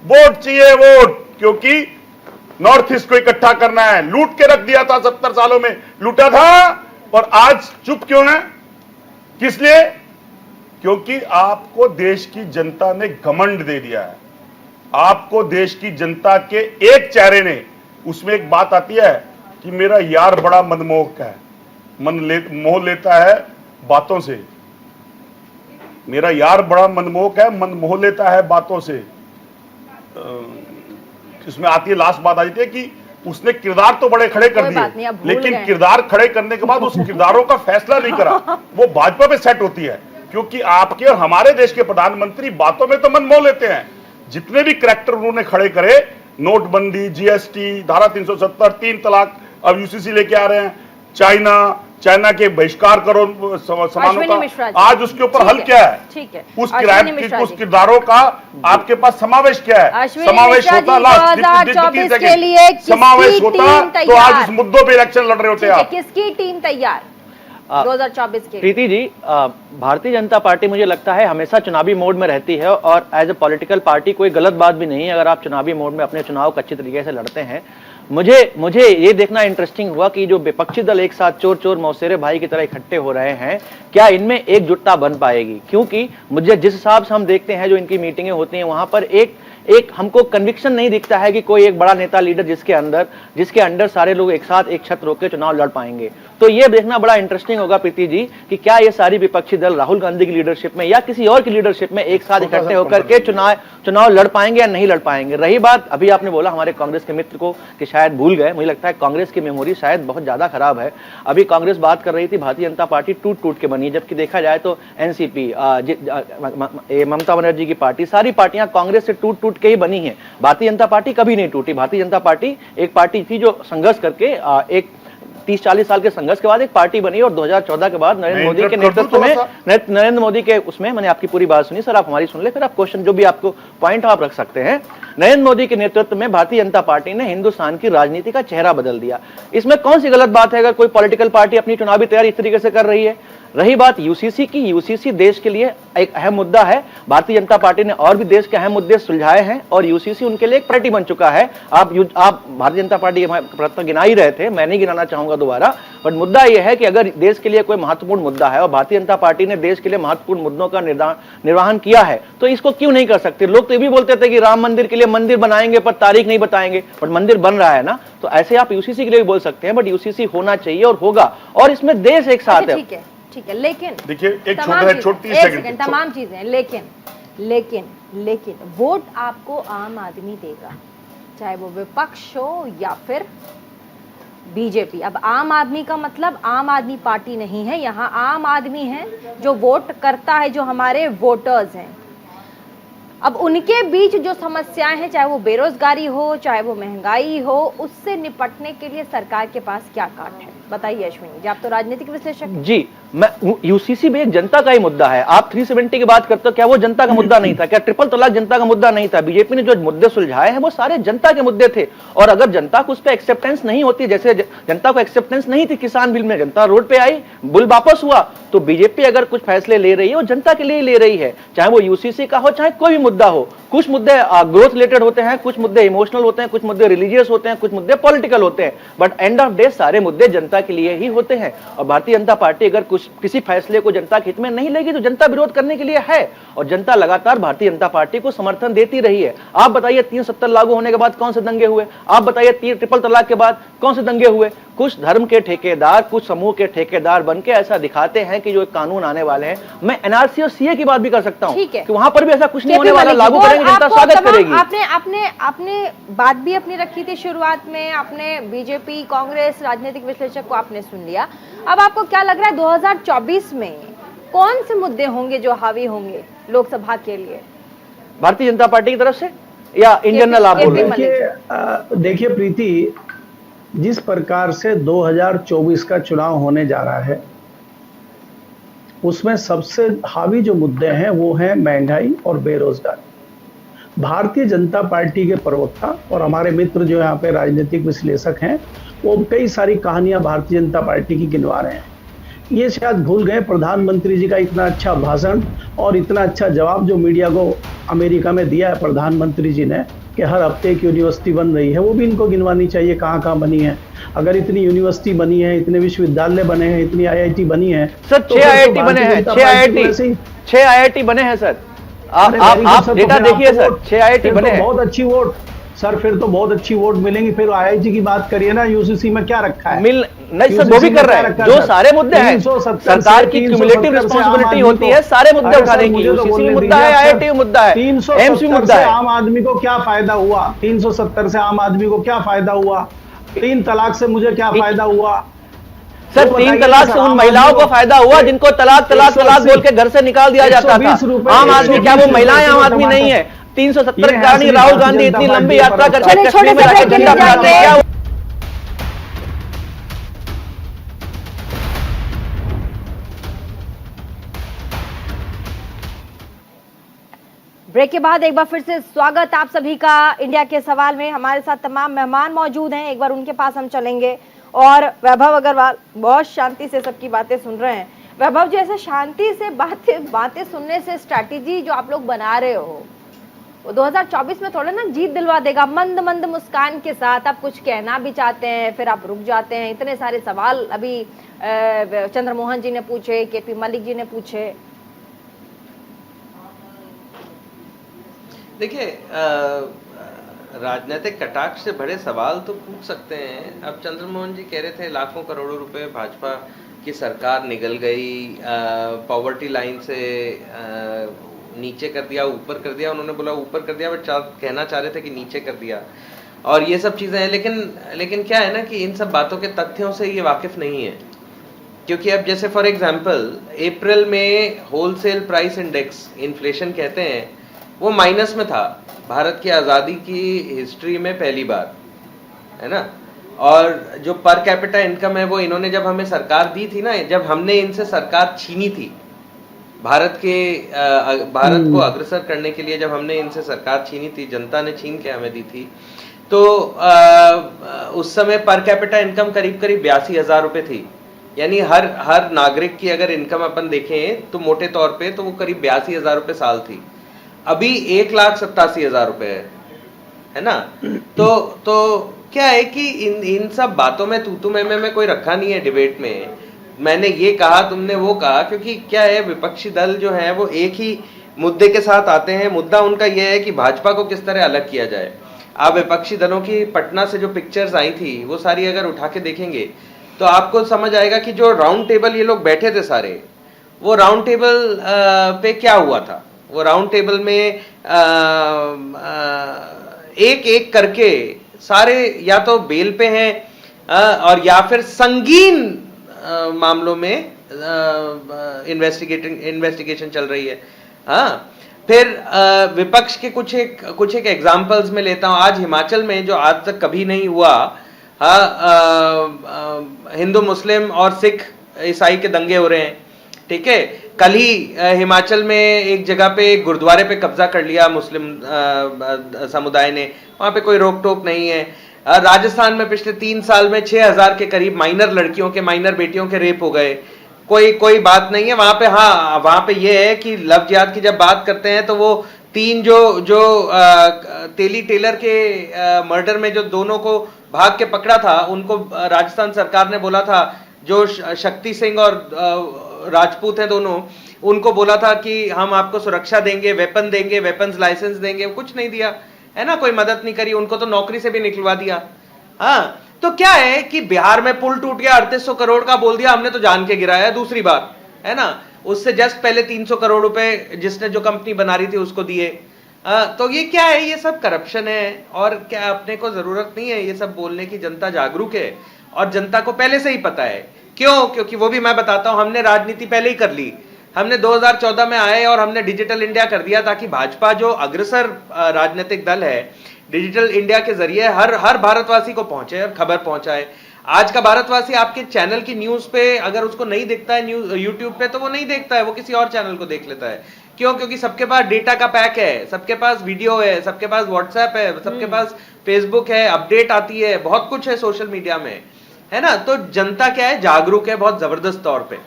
वोट चाहिए वोट, क्योंकि नॉर्थ ईस्ट को इकट्ठा करना है, लूट के रख दिया था 70 सालों में लूटा था और आज चुप क्यों है? किस लिए? क्योंकि आपको देश की जनता ने घमंड दे दिया है। आपको देश की जनता के एक चेहरे ने, उसमें एक बात आती है कि मेरा यार बड़ा मनमोहक है, मोह लेता है बातों से, मेरा यार बड़ा मनमोहक है, मन मोह लेता है बातों से। इसमें आती है, लास्ट बात आ जाती है कि उसने किरदार तो बड़े खड़े कर दिए लेकिन किरदार खड़े करने के बाद उस किरदारों का फैसला नहीं करा, वो भाजपा पे सेट होती है। क्योंकि आपके और हमारे देश के प्रधानमंत्री बातों में तो मन मोह लेते हैं, जितने भी करैक्टर उन्होंने खड़े करे, नोटबंदी, जीएसटी, धारा 370, 3 तलाक, अब यूसीसी लेके आ रहे हैं, चाइना के बहिष्कार करो सामानों का, आज उसके ऊपर हल क्या है? ठीक है, उस किरदारों का आपके पास समावेश क्या है? समावेश होता समावेश होता तो आज इस मुद्दों पे इलेक्शन लड़ रहे होते आप। किसकी टीम तैयार 2024 के? प्रीति जी, भारतीय जनता पार्टी मुझे लगता है हमेशा चुनावी मोड में रहती है और एज ए पॉलिटिकल पार्टी कोई गलत बात भी नहीं है अगर आप चुनावी मोड में अपने चुनाव को अच्छी तरीके से लड़ते हैं। मुझे ये देखना इंटरेस्टिंग हुआ कि जो विपक्षी दल एक साथ चोर चोर मौसेरे भाई की तरह इकट्ठे हो रहे हैं, क्या इनमें एकजुटता बन पाएगी? क्योंकि मुझे जिस हिसाब से हम देखते हैं जो इनकी मीटिंगें होती हैं वहां पर एक हमको कन्विक्शन नहीं दिखता है कि कोई एक बड़ा नेता लीडर जिसके अंडर सारे लोग एक साथ एक छत रोक के चुनाव लड़ पाएंगे। तो ये देखना बड़ा इंटरेस्टिंग होगा प्रीति जी कि क्या ये सारी विपक्षी दल राहुल गांधी की लीडरशिप में या किसी और की लीडरशिप में एक साथ इकट्ठे होकर के चुनाव लड़ पाएंगे या नहीं लड़ पाएंगे। रही बात, अभी आपने बोला हमारे कांग्रेस के मित्र को कि शायद भूल गए, मुझे लगता है कांग्रेस की मेमोरी शायद बहुत ज्यादा खराब है। अभी कांग्रेस बात कर रही थी भारतीय जनता पार्टी टूट के बनी, जबकि देखा जाए तो एनसीपी, ममता बनर्जी की पार्टी, सारी पार्टियां कांग्रेस से टूट के ही बनी है। भारतीय जनता पार्टी कभी नहीं टूटी। भारतीय जनता पार्टी एक पार्टी थी जो संघर्ष करके एक 30-40 साल के संघर्ष के बाद एक पार्टी बनी और 2014 के बाद नरेंद्र मोदी के नेतृत्व में, नरेंद्र मोदी के उसमें, मैंने आपकी पूरी बात सुनी सर, आप हमारी सुन ले, फिर आप क्वेश्चन जो भी आपको पॉइंट आप रख सकते हैं। नरेंद्र मोदी के नेतृत्व में भारतीय जनता पार्टी ने हिंदुस्तान की राजनीति का चेहरा बदल दिया। इसमें कौन सी गलत बात है अगर कोई पॉलिटिकल पार्टी अपनी चुनावी तैयारी इस तरीके से कर रही है? रही बात यूसीसी की, यूसीसी देश के लिए एक अहम मुद्दा है। भारतीय जनता पार्टी ने और भी देश के अहम मुद्दे सुलझाए हैं और यूसीसी उनके लिए एक प्रायोरिटी बन चुका है। आप भारतीय जनता पार्टी के प्रयत्न गिना ही रहे थे, मैं नहीं गिनाना चाहूंगा दोबारा, बट मुद्दा यह है कि अगर देश के लिए कोई महत्वपूर्ण मुद्दा है और भारतीय जनता पार्टी ने देश के लिए महत्वपूर्ण मुद्दों का निर्वहन किया है तो इसको क्यों नहीं कर सकते? लोग तो ये भी बोलते थे कि राम मंदिर के लिए मंदिर बनाएंगे पर तारीख नहीं बताएंगे, बट मंदिर बन रहा है ना, तो ऐसे आप यूसीसी के लिए भी बोल सकते हैं, बट यूसीसी होना चाहिए और होगा, और इसमें देश एक साथ है। ठीक है, लेकिन देखिए एक छोटी सेकंड, तमाम चीजें, लेकिन वोट आपको आम आदमी देगा, चाहे वो विपक्ष हो या फिर बीजेपी। अब आम आदमी का मतलब आम आदमी पार्टी नहीं है, यहाँ आम आदमी है जो वोट करता है, जो हमारे वोटर्स हैं। अब उनके बीच जो समस्याएं हैं, चाहे वो बेरोजगारी हो, चाहे वो महंगाई हो, उससे निपटने के लिए सरकार के पास क्या काट है? बताइए अश्विनी जी, आप तो राजनीतिक विश्लेषक हैं। जी, यूसीसी भी एक जनता का ही मुद्दा है। आप 370 की बात करते हो, क्या वो जनता का मुद्दा नहीं था? क्या ट्रिपल तलाक जनता का मुद्दा नहीं था? बीजेपी ने जो मुद्दे सुलझाए हैं वो सारे जनता के मुद्दे थे, और अगर जनता को उस पर एक्सेप्टेंस नहीं होती, जैसे जनता को एक्सेप्टेंस नहीं थी किसान बिल में, जनता रोड पे आई, बिल वापस हुआ, तो बीजेपी अगर कुछ फैसले ले रही है वो जनता के लिए ले रही है, चाहे वो यूसीसी का हो, चाहे कोई भी मुद्दा हो। कुछ मुद्दे ग्रोथ रिलेटेड होते हैं, कुछ मुद्दे इमोशनल होते हैं, कुछ मुद्दे रिलीजियस होते हैं, कुछ मुद्दे पॉलिटिकल होते हैं, बट एंड ऑफ डे सारे मुद्दे जनता जनता के लिए ही होते हैं। और भारतीय जनता पार्टी अगर किसी फैसले को जनता के हित में नहीं लेगी तो जनता विरोध करने के लिए है, और जनता लगातार भारतीय जनता पार्टी को समर्थन देती रही है। आप बताइए 370 लागू होने के बाद कौन से दंगे हुए? आप बताइए ट्रिपल तलाक के बाद कौन से दंगे हुए? कुछ धर्म के ठेकेदार, कुछ समूह के ठेकेदार बनके ऐसा दिखाते हैं कि जो एक कानून आने वाले हैं, मैं एनआरसी और सीए की बात भी कर सकता हूं कि वहां पर भी ऐसा कुछ नहीं होने वाला, लागू करेंगे, जनता स्वागत करेगी। आपने बात भी अपनी रखी थी शुरुआत में, आपने बीजेपी, कांग्रेस, राजनीतिक विश्लेषक को आपने सुन लिया। अब आपको क्या लग रहा है 2024 में कौन से मुद्दे होंगे जो हावी होंगे लोकसभा के लिए भारतीय जनता पार्टी की तरफ से, या इन जनरल आप बोल रहे हैं? देखिए प्रीति, जिस प्रकार से 2024 का चुनाव होने जा रहा है उसमें सबसे हावी जो मुद्दे हैं वो हैं महंगाई और बेरोजगारी। भारतीय जनता पार्टी के प्रवक्ता और हमारे मित्र जो यहाँ पे राजनीतिक विश्लेषक हैं वो कई सारी कहानियां भारतीय जनता पार्टी की गिनवा रहे हैं। ये शायद भूल गए प्रधानमंत्री जी का इतना अच्छा भाषण और इतना अच्छा जवाब जो मीडिया को अमेरिका में दिया है प्रधानमंत्री जी ने कि हर हफ्ते एक यूनिवर्सिटी बन रही है, वो भी इनको गिनवानी चाहिए कहाँ कहाँ बनी है। अगर इतनी यूनिवर्सिटी बनी है, इतने विश्वविद्यालय बने हैं, इतनी IIT बनी है सर, 6 IIT बने हैं, 6 IIT बने हैं सर। आप डेटा देखिए सर, 6 IIT बने हैं। बहुत अच्छी वोट सर, फिर तो बहुत अच्छी वोट मिलेंगी। फिर IIT की बात करिए ना, UCC में क्या रखा है? नहीं सर, वो भी कर रहे हैं। जो सारे मुद्दे हैं, सरकार की क्यूमुलेटिव रिस्पांसिबिलिटी होती है सारे मुद्दे उठाने की। UCC में मुद्दा है, IIT में मुद्दा है, एम्स में मुद्दा है। आम आदमी को क्या फायदा हुआ? 370 से आम आदमी को क्या फायदा हुआ? 3 तलाक से मुझे क्या फायदा हुआ? सर 3 तलाक से उन महिलाओं को फायदा हुआ जिनको तलाक तलाक तलाक बोल के घर से निकाल दिया जाता था। आम आदमी, क्या वो महिलाएं आम आदमी नहीं है? 370 के कारण राहुल गांधी इतनी लंबी यात्रा करके कश्मीर में जाकर झंडा फहराते हैं। क्या ब्रेक के बाद एक बार फिर से स्वागत आप सभी का इंडिया के सवाल में। हमारे साथ तमाम मेहमान मौजूद हैं, एक बार उनके पास हम चलेंगे। और वैभव अग्रवाल बहुत शांति से सबकी बातें सुन रहे हैं। वैभव जी, ऐसे शांति से बातें सुनने से स्ट्रैटेजी जो आप लोग बना रहे हो वो 2024 में थोड़ा ना जीत दिलवा देगा। मंद मंद मुस्कान के साथ आप कुछ कहना भी चाहते हैं, फिर आप रुक जाते हैं। इतने सारे सवाल अभी चंद्रमोहन जी ने पूछे, KP मलिक जी ने पूछे। देखिए, राजनीतिक कटाक्ष से भरे सवाल तो पूछ सकते हैं। अब चंद्रमोहन जी कह रहे थे लाखों करोड़ों रुपए भाजपा की सरकार निगल गई, पॉवर्टी लाइन से नीचे कर दिया, ऊपर कर दिया। उन्होंने बोला ऊपर कर दिया, बट कहना चाह रहे थे कि नीचे कर दिया, और ये सब चीजें हैं। लेकिन क्या है ना कि इन सब बातों के तथ्यों से ये वाकिफ नहीं है। क्योंकि अब जैसे फॉर एग्जांपल अप्रैल में होलसेल प्राइस इंडेक्स, इन्फ्लेशन कहते हैं, वो माइनस में था भारत की आज़ादी की हिस्ट्री में पहली बार, है ना। और जो पर कैपिटा इनकम है वो इन्होंने जब हमें सरकार दी थी ना, जब हमने इनसे सरकार छीनी थी, भारत को अग्रसर करने के लिए जब हमने इनसे सरकार छीनी थी, जनता ने छीन के हमें दी थी, तो उस समय पर कैपिटा इनकम करीब 82,000 रुपए थी। यानी हर नागरिक की अगर इनकम अपन देखें तो मोटे तौर पे तो वो करीब 82,000 रुपए साल थी। अभी 1,87,000 रुपए है ना। तो क्या है कि इन सब बातों में तू में कोई रखा नहीं है डिबेट में। मैंने ये कहा, तुमने वो कहा, क्योंकि क्या है, विपक्षी दल जो है वो एक ही मुद्दे के साथ आते हैं। मुद्दा उनका ये है कि भाजपा को किस तरह अलग किया जाए। आप विपक्षी दलों की पटना से जो पिक्चर्स आई थी वो सारी अगर उठा के देखेंगे तो आपको समझ आएगा कि जो राउंड टेबल ये लोग बैठे थे सारे, वो राउंड टेबल पे क्या हुआ था। वो राउंड टेबल में एक एक करके सारे या तो बेल पे हैं और या फिर संगीन मामलों में इन्वेस्टिगेशन चल रही है। हाँ, फिर विपक्ष के कुछ एक एग्जाम्पल्स में लेता हूं। आज हिमाचल में जो आज तक कभी नहीं हुआ, हिंदू मुस्लिम और सिख ईसाई के दंगे हो रहे हैं, ठीक है। कल ही हिमाचल में एक जगह पे एक गुरुद्वारे पे कब्जा कर लिया मुस्लिम समुदाय ने, वहां पे कोई रोक टोक नहीं है। राजस्थान में पिछले 3 साल में 6,000 के करीब माइनर लड़कियों के, माइनर बेटियों के रेप हो गए, कोई बात नहीं है वहां पे। हाँ, वहां पे ये है कि लव जिहाद की जब बात करते हैं तो वो तीन जो तेली टेलर के मर्डर में जो दोनों को भाग के पकड़ा था, उनको राजस्थान सरकार ने बोला था, जो शक्ति सिंह और राजपूत हैं दोनों, उनको बोला था कि हम आपको सुरक्षा देंगे, वेपन देंगे, वेपन्स लाइसेंस देंगे, कुछ नहीं दिया है ना, कोई मदद नहीं करी, उनको तो नौकरी से भी निकलवा दिया। हाँ, तो क्या है कि बिहार में पुल टूट गया, 3800 करोड़ का बोल दिया, हमने तो जान के गिराया दूसरी बार, है ना। उससे जस्ट पहले 300 करोड़ रुपए जिसने जो कंपनी बना रही थी उसको दिए। तो ये क्या है, ये सब करप्शन है। और क्या अपने को जरूरत नहीं है ये सब बोलने की, जनता जागरूक है और जनता को पहले से ही पता है। क्यों? क्योंकि वो भी मैं बताता हूं, हमने राजनीति पहले ही कर ली। हमने 2014 में आए और हमने डिजिटल इंडिया कर दिया, ताकि भाजपा जो अग्रसर राजनीतिक दल है, डिजिटल इंडिया के जरिए हर भारतवासी को पहुंचे और खबर पहुंचाए। आज का भारतवासी आपके चैनल की न्यूज पे अगर उसको नहीं दिखता है न्यूज यूट्यूब पे, तो वो नहीं देखता है, वो किसी और चैनल को देख लेता है। क्यों? क्योंकि सबके पास डेटा का पैक है, सबके पास वीडियो है, सबके पास व्हाट्सएप है, सबके पास फेसबुक है, अपडेट आती है, बहुत कुछ है सोशल मीडिया में, है ना। तो जनता क्या है, जागरूक है बहुत जबरदस्त तौर पे।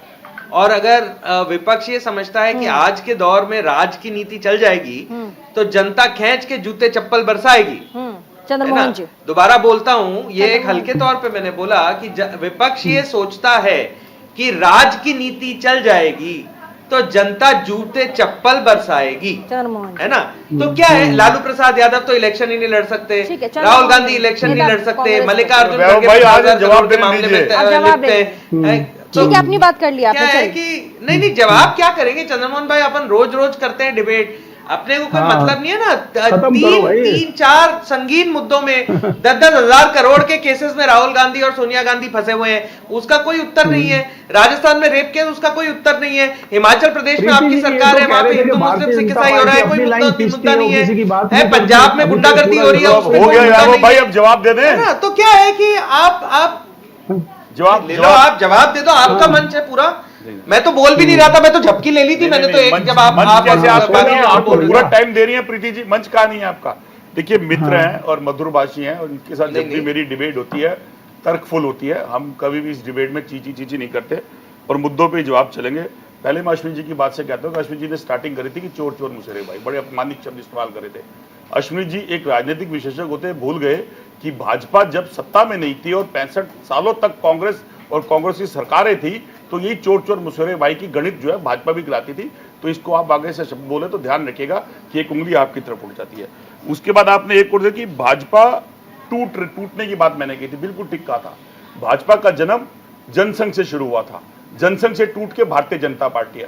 और अगर विपक्ष ये समझता है कि आज के दौर में राज की नीति चल जाएगी, तो जनता खींच के जूते चप्पल बरसाएगी। चंद्रमोहन जी, दोबारा बोलता हूं, ये एक हल्के तौर पे मैंने बोला कि विपक्ष ये सोचता है कि राज की नीति चल जाएगी तो जनता जूते चप्पल बरसाएगी, है ना। तो क्या है, लालू प्रसाद यादव तो इलेक्शन ही नहीं लड़ सकते, राहुल गांधी इलेक्शन नहीं लड़ सकते, मल्लिकार्जुन खड़गे जवाब के मामले में लिखते हैं। तो क्या अपनी बात कर लिया? क्या है कि नहीं जवाब क्या करेंगे चंद्रमोहन भाई, अपन रोज करते हैं डिबेट, अपने को कोई मतलब नहीं है ना। 3-4 संगीन मुद्दों में 10-10 हजार करोड़ के केसेस में राहुल गांधी और सोनिया गांधी फंसे हुए हैं, उसका कोई उत्तर नहीं है। राजस्थान में रेप केस, उसका कोई उत्तर नहीं है। हिमाचल प्रदेश में आपकी सरकार है, वहां पे हिंदू मुस्लिम सिख ईसाई हो रहा है, कोई मुद्दा नहीं है। पंजाब में गुंडागर्दी हो रही है, हो गया भाई, अब जवाब दे दें। तो क्या है कि आप जवाब ले लो, आप जवाब दे दो, आपका मंच है पूरा। मैं तो बोल भी नहीं रहा था, मैं तो झपकी ले ली थी मैंने तो एक, जब आप पूरा टाइम दे रही हैं प्रीति जी, मंच कहाँ नहीं है आपका। देखिए मित्र हैं और मधुरभाषी हैं, और इनके साथ जब भी मेरी डिबेट होती है तर्कफुल होती है, हम कभी भी इस डिबेट में चीची नहीं करते और मुद्दों पे जवाब चलेंगे। पहले मैं अश्विनी जी की बात से कहता हूँ कि अश्विनी जी ने स्टार्टिंग करी थी कि चोर चोर मुशर्रे भाई, बड़े अपमानित शब्द इस्तेमाल करे थे। अश्विनी जी एक राजनीतिक विशेषज्ञ होते भूल गए कि भाजपा जब सत्ता में नहीं थी और 65 सालों तक कांग्रेस और कांग्रेस की सरकारें थी, तो यही चोर चोर मुशर्रे भाई की गणित जो है भाजपा भी गिराती थी। तो इसको आप आगे से शब्द बोले तो ध्यान रखिएगा कि एक उंगली आपकी तरफ उठ जाती है। उसके बाद आपने एक और कि भाजपा टूटने की बात मैंने की थी, बिल्कुल ठीक कहा था। भाजपा का जन्म जनसंघ से शुरू हुआ था, जनसंघ से टूट के भारतीय जनता पार्टी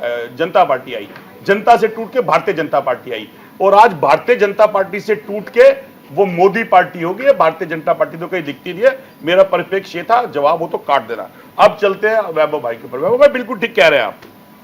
आई, जनता से टूट के भारतीय जनता पार्टी आई, और आज भारतीय जनता पार्टी से टूट के वो मोदी पार्टी होगी। भारतीय जनता पार्टी तो कहीं दिखती नहीं है। मेरा परिप्रेक्ष्य ये था, जवाब हो तो काट देना। अब चलते हैं वैभव भाई के ऊपर। वैभव भाई बिल्कुल ठीक कह रहे हैं आप,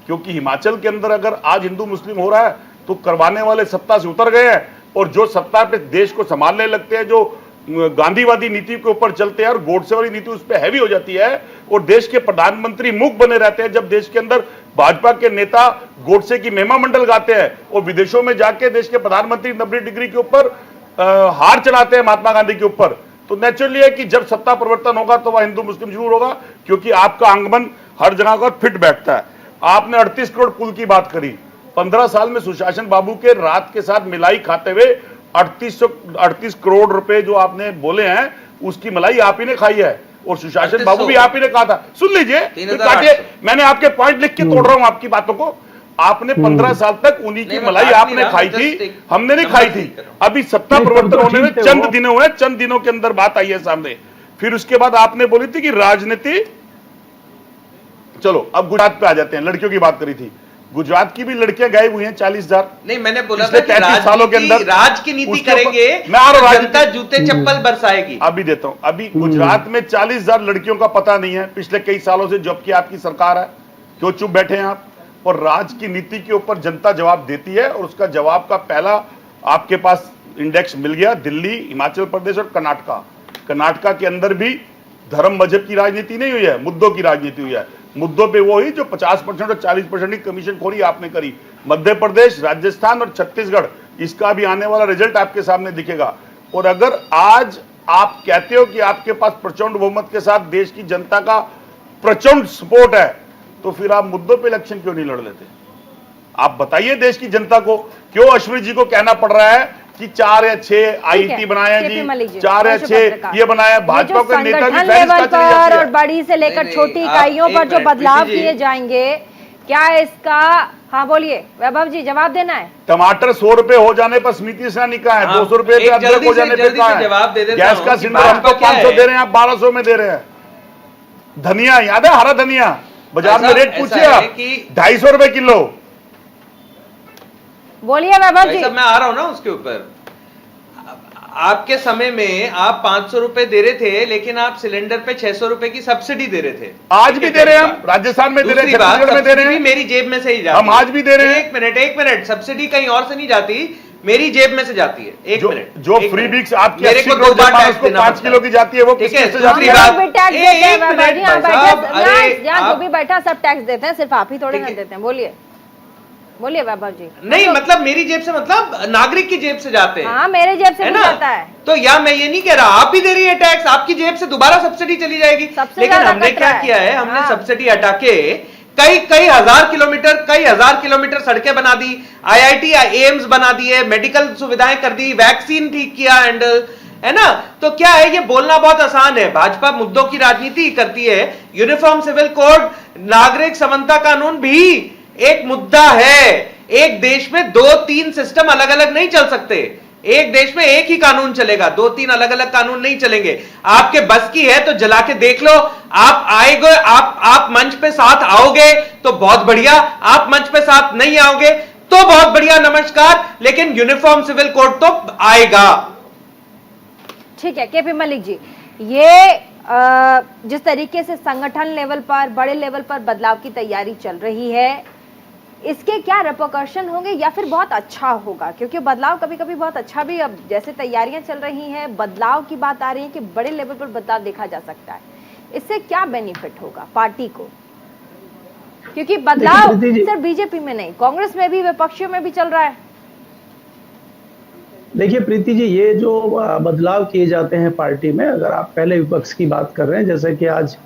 क्योंकि हिमाचल के अंदर अगर आज हिंदू मुस्लिम हो रहा है तो करवाने वाले सत्ता से उतर गए हैं, और जो सत्ता पे देश को संभालने लगते हैं, जो गांधीवादी नीति के ऊपर चलते हैं और गोडसे वाली नीति उस पर हैवी हो जाती है, और देश के प्रधानमंत्री मूक बने रहते हैं जब देश के अंदर भाजपा के नेता गोडसे की महिमा मंडल गाते हैं और विदेशों में जाके देश के प्रधानमंत्री 90 डिग्री के ऊपर हार चढ़ाते हैं महात्मा गांधी के ऊपर। तो नेचुरली है कि जब सत्ता परिवर्तन होगा तो वह हिंदू मुस्लिम जरूर होगा, क्योंकि आपका आंगमन हर जगह का फिट बैठता है। आपने 38 करोड़ पुल की बात करी, 15 साल में सुशासन बाबू के रात के साथ मिलाई खाते हुए 38 करोड़ रुपए जो आपने बोले हैं, उसकी मलाई आप ही ने खाई है, और सुशासन बाबू भी आप ही ने कहा था। सुन लीजिए, मैंने आपके पॉइंट लिख के तोड़ रहा हूं आपकी बातों को। आपने 15 साल तक उन्हीं की मलाई आपने खाई थी, हमने नहीं खाई थी। अभी सत्ता परिवर्तन होने में चंद दिनों हुए, चंद दिनों के अंदर बात आई है सामने। फिर उसके बाद आपने बोली थी कि राजनीति, चलो अब गुजरात पे आ जाते हैं। लड़कियों की बात करी थी, गुजरात की भी लड़कियां गायब हुई हैं 40,000। नहीं, मैंने बोला था कि 33 सालों के अंदर राज की नीति करेंगे, जनता जूते चप्पल बरसाएगी। अभी देता हूं, अभी गुजरात में 40,000 लड़कियों का पता नहीं है। पिछले कई सालों से जब की आपकी सरकार है, क्यों चुप बैठे हैं आप? और राज की नीति के ऊपर जनता जवाब देती है, और उसका जवाब का पहला आपके पास इंडेक्स मिल गया, दिल्ली, हिमाचल प्रदेश और कर्नाटका के अंदर भी धर्म मजहब की राजनीति नहीं हुई है, मुद्दों की राजनीति हुई है। मुद्दों पे वो हुई जो 50% और 40% की कमीशन खोरी आपने करी। मध्य प्रदेश, राजस्थान और छत्तीसगढ़, इसका भी आने वाला रिजल्ट आपके सामने दिखेगा। और अगर आज आप कहते हो कि आपके पास प्रचंड बहुमत के साथ देश की जनता का प्रचंड सपोर्ट है, तो फिर आप मुद्दों पे इलेक्शन क्यों नहीं लड़ लेते? आप बताइए देश की जनता को, क्यों अश्विनी जी को कहना पड़ रहा है कि 4 या 6 आईटी बनाए हैं जी, 4 या 6 ये बनाया। भाजपा के नेता की लेवल पर और बड़ी से लेकर छोटी इकाइयों पर जो बदलाव किए जाएंगे, क्या इसका, हाँ बोलिए वैभव जी, जवाब देना है। टमाटर 100 रुपए हो जाने पर समिति से निकाह है, 200 रुपए पे अदरक हो जाने पे कहा है, गैस का सिलेंडर हमको 500 दे रहे हैं, आप 1200 में दे रहे हैं। धनिया याद है, हरा धनिया बाजार में रेट पूछिए आप, 250 रुपए किलो। बोलिए वैभव जी। मैं आ रहा हूं ना उसके ऊपर। आपके समय में आप 500 रुपए दे रहे थे, लेकिन आप सिलेंडर पे 600 रुपए की सब्सिडी दे रहे थे। आज भी दे रहे हैं हम, राजस्थान में दे रहे हैं, छत्तीसगढ़ में दे रहे हैं, मेरी जेब में से ही जाती है। हम आज भी दे रहे हैं। एक मिनट, सब्सिडी कहीं और से नहीं जाती, मेरी जेब में से जाती है। एक मिनट, जो फ्री बिक्स आपके मेरे को 2 बार टैक्स देना 5 किलो की जाती है, वो किससे जाती है? जो भी बैठा सब टैक्स देते हैं, सिर्फ आप ही थोड़े ना देते हैं। बोलिए वैभव जी। नहीं मतलब मेरी जेब से, मतलब नागरिक की जेब से जाते हैं। हाँ, मेरे जेब से भी जाता है। तो या मैं ये नहीं कह रहा आप ही दे रही है टैक्स, आपकी जेब से दोबारा सब्सिडी चली जाएगी। लेकिन हमने क्या किया है, हमने सब्सिडी हटा के कई हजार किलोमीटर सड़कें बना दी, IIT एम्स बना दिए, मेडिकल सुविधाएं कर दी, वैक्सीन ठीक किया हैंडल, है ना। तो क्या है, ये बोलना बहुत आसान है, भाजपा मुद्दों की राजनीति करती है। यूनिफॉर्म सिविल कोड, नागरिक समानता कानून भी एक मुद्दा है। एक देश में 2-3 सिस्टम अलग अलग नहीं चल सकते, एक देश में एक ही कानून चलेगा, 2-3 अलग अलग कानून नहीं चलेंगे। आपके बस की है तो जला के देख लो, आप आएगे, आप मंच पे साथ आओगे तो बहुत बढ़िया, आप मंच पे साथ नहीं आओगे तो बहुत बढ़िया, नमस्कार, लेकिन यूनिफॉर्म सिविल कोड तो आएगा। ठीक है केपी मलिक जी, ये जिस तरीके से संगठन लेवल पर, बड़े लेवल पर बदलाव की तैयारी चल रही है, इसके क्या रिपरकशन होंगे या फिर बहुत अच्छा होगा? क्योंकि बदलाव कभी कभी बहुत अच्छा भी, अब जैसे तैयारियां चल रही हैं, बदलाव की बात आ रही है कि बड़े लेवल पर बदलाव देखा जा सकता है, इससे क्या बेनिफिट होगा पार्टी को? क्योंकि बदलाव सिर्फ बीजेपी में नहीं, कांग्रेस में भी, विपक्षियों में भी चल रहा है। देखिए प्रीति जी, ये जो बदलाव किए जाते हैं पार्टी में, अगर आप पहले विपक्ष की बात कर रहे हैं, जैसे कि आज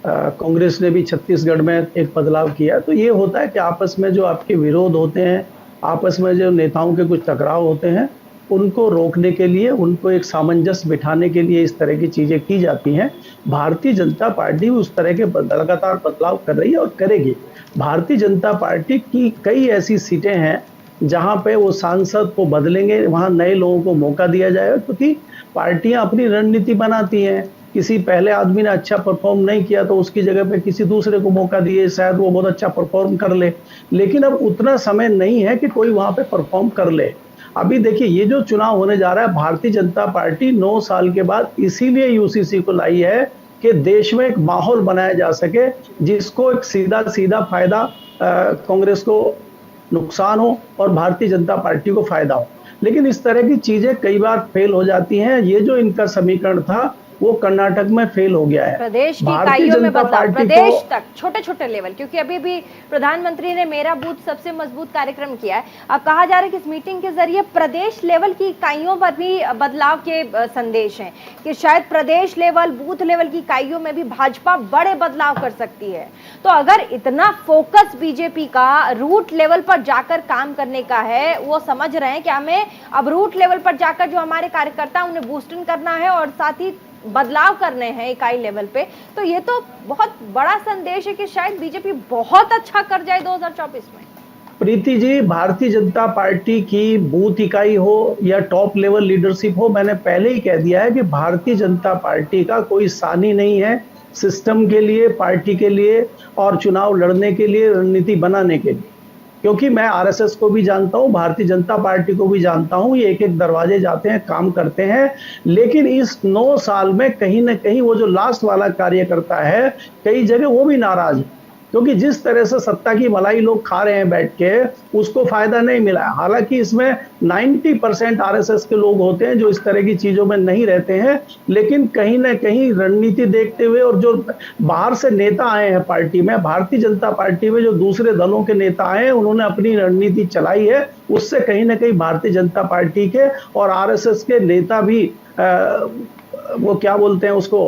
कांग्रेस ने भी छत्तीसगढ़ में एक बदलाव किया, तो ये होता है कि आपस में जो आपके विरोध होते हैं, आपस में जो नेताओं के कुछ टकराव होते हैं, उनको रोकने के लिए, उनको एक सामंजस्य बिठाने के लिए इस तरह की चीज़ें की जाती हैं। भारतीय जनता पार्टी उस तरह के लगातार बदलाव कर रही है और करेगी। भारतीय जनता पार्टी की कई ऐसी सीटें हैं जहां पे वो सांसद को बदलेंगे, वहां नए लोगों को मौका दिया जाएगा, क्योंकि पार्टियां अपनी रणनीति बनाती हैं। किसी पहले आदमी ने अच्छा परफॉर्म नहीं किया तो उसकी जगह पे किसी दूसरे को मौका दिए, शायद वो बहुत अच्छा परफॉर्म कर ले, लेकिन अब उतना समय नहीं है कि कोई वहां पे परफॉर्म कर ले। अभी देखिए, ये जो चुनाव होने जा रहा है, भारतीय जनता पार्टी 9 साल के बाद इसीलिए यूसीसी को लाई है कि देश में एक माहौल बनाया जा सके जिसको एक सीधा सीधा फायदा कांग्रेस को नुकसान हो और भारतीय जनता पार्टी को फायदा हो। लेकिन इस तरह की चीजें कई बार फेल हो जाती हैं। ये जो इनका समीकरण था वो कर्नाटक में फेल हो गया है। प्रदेश की इकाइयों में बदलाव, प्रदेश तक छोटे छोटे लेवल, क्योंकि अभी भी प्रधानमंत्री ने मेरा बूथ सबसे मजबूत कार्यक्रम किया है। अब कहा जा रहा है कि इस मीटिंग के जरिए प्रदेश लेवल की इकाइयों पर भी बदलाव के संदेश हैं कि शायद प्रदेश लेवल, बूथ लेवल की इकाइयों में भी भाजपा बड़े बदलाव कर सकती है। तो अगर इतना फोकस बीजेपी का रूट लेवल पर जाकर काम करने का है, वो समझ रहे हैं कि हमें अब रूट लेवल पर जाकर जो हमारे कार्यकर्ता उन्हें बूस्टिंग करना है और साथ ही बदलाव करने हैं इकाई लेवल पे, तो ये तो बहुत बड़ा संदेश है कि शायद बीजेपी बहुत अच्छा कर जाए 2024 में। प्रीति जी, भारतीय जनता पार्टी की बूथ इकाई हो या टॉप लेवल लीडरशिप हो, मैंने पहले ही कह दिया है कि भारतीय जनता पार्टी का कोई सानी नहीं है सिस्टम के लिए, पार्टी के लिए और चुनाव लड़ने के लिए, रणनीति बनाने के लिए। क्योंकि मैं आरएसएस को भी जानता हूं, भारतीय जनता पार्टी को भी जानता हूं, ये एक एक दरवाजे जाते हैं, काम करते हैं। लेकिन इस 9 साल में कहीं ना कहीं वो जो लास्ट वाला कार्यकर्ता है, कई जगह वो भी नाराज है, क्योंकि जिस तरह से सत्ता की मलाई लोग खा रहे हैं बैठ के, उसको फायदा नहीं मिला है। हालांकि इसमें 90% आरएसएस के लोग होते हैं जो इस तरह की चीजों में नहीं रहते हैं, लेकिन कहीं ना कहीं रणनीति देखते हुए और जो बाहर से नेता आए हैं पार्टी में, भारतीय जनता पार्टी में जो दूसरे दलों के नेता आए हैं, उन्होंने अपनी रणनीति चलाई है। उससे कहीं ना कहीं भारतीय जनता पार्टी के और आरएसएस के नेता भी वो क्या बोलते हैं उसको,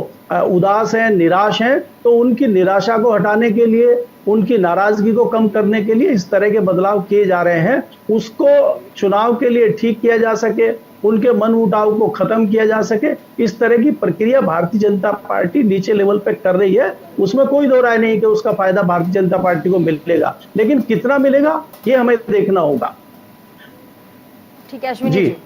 उदास हैं, निराश हैं। तो उनकी निराशा को हटाने के लिए, उनकी नाराजगी को कम करने के लिए इस तरह के बदलाव किए जा रहे हैं, उसको चुनाव के लिए ठीक किया जा सके, उनके मन मुटाव को खत्म किया जा सके, इस तरह की प्रक्रिया भारतीय जनता पार्टी नीचे लेवल पे कर रही है। उसमें कोई दो राय नहीं कि उसका फायदा भारतीय जनता पार्टी को मिलेगा, लेकिन कितना मिलेगा ये हमें देखना होगा। ठीक है अश्विनी जी।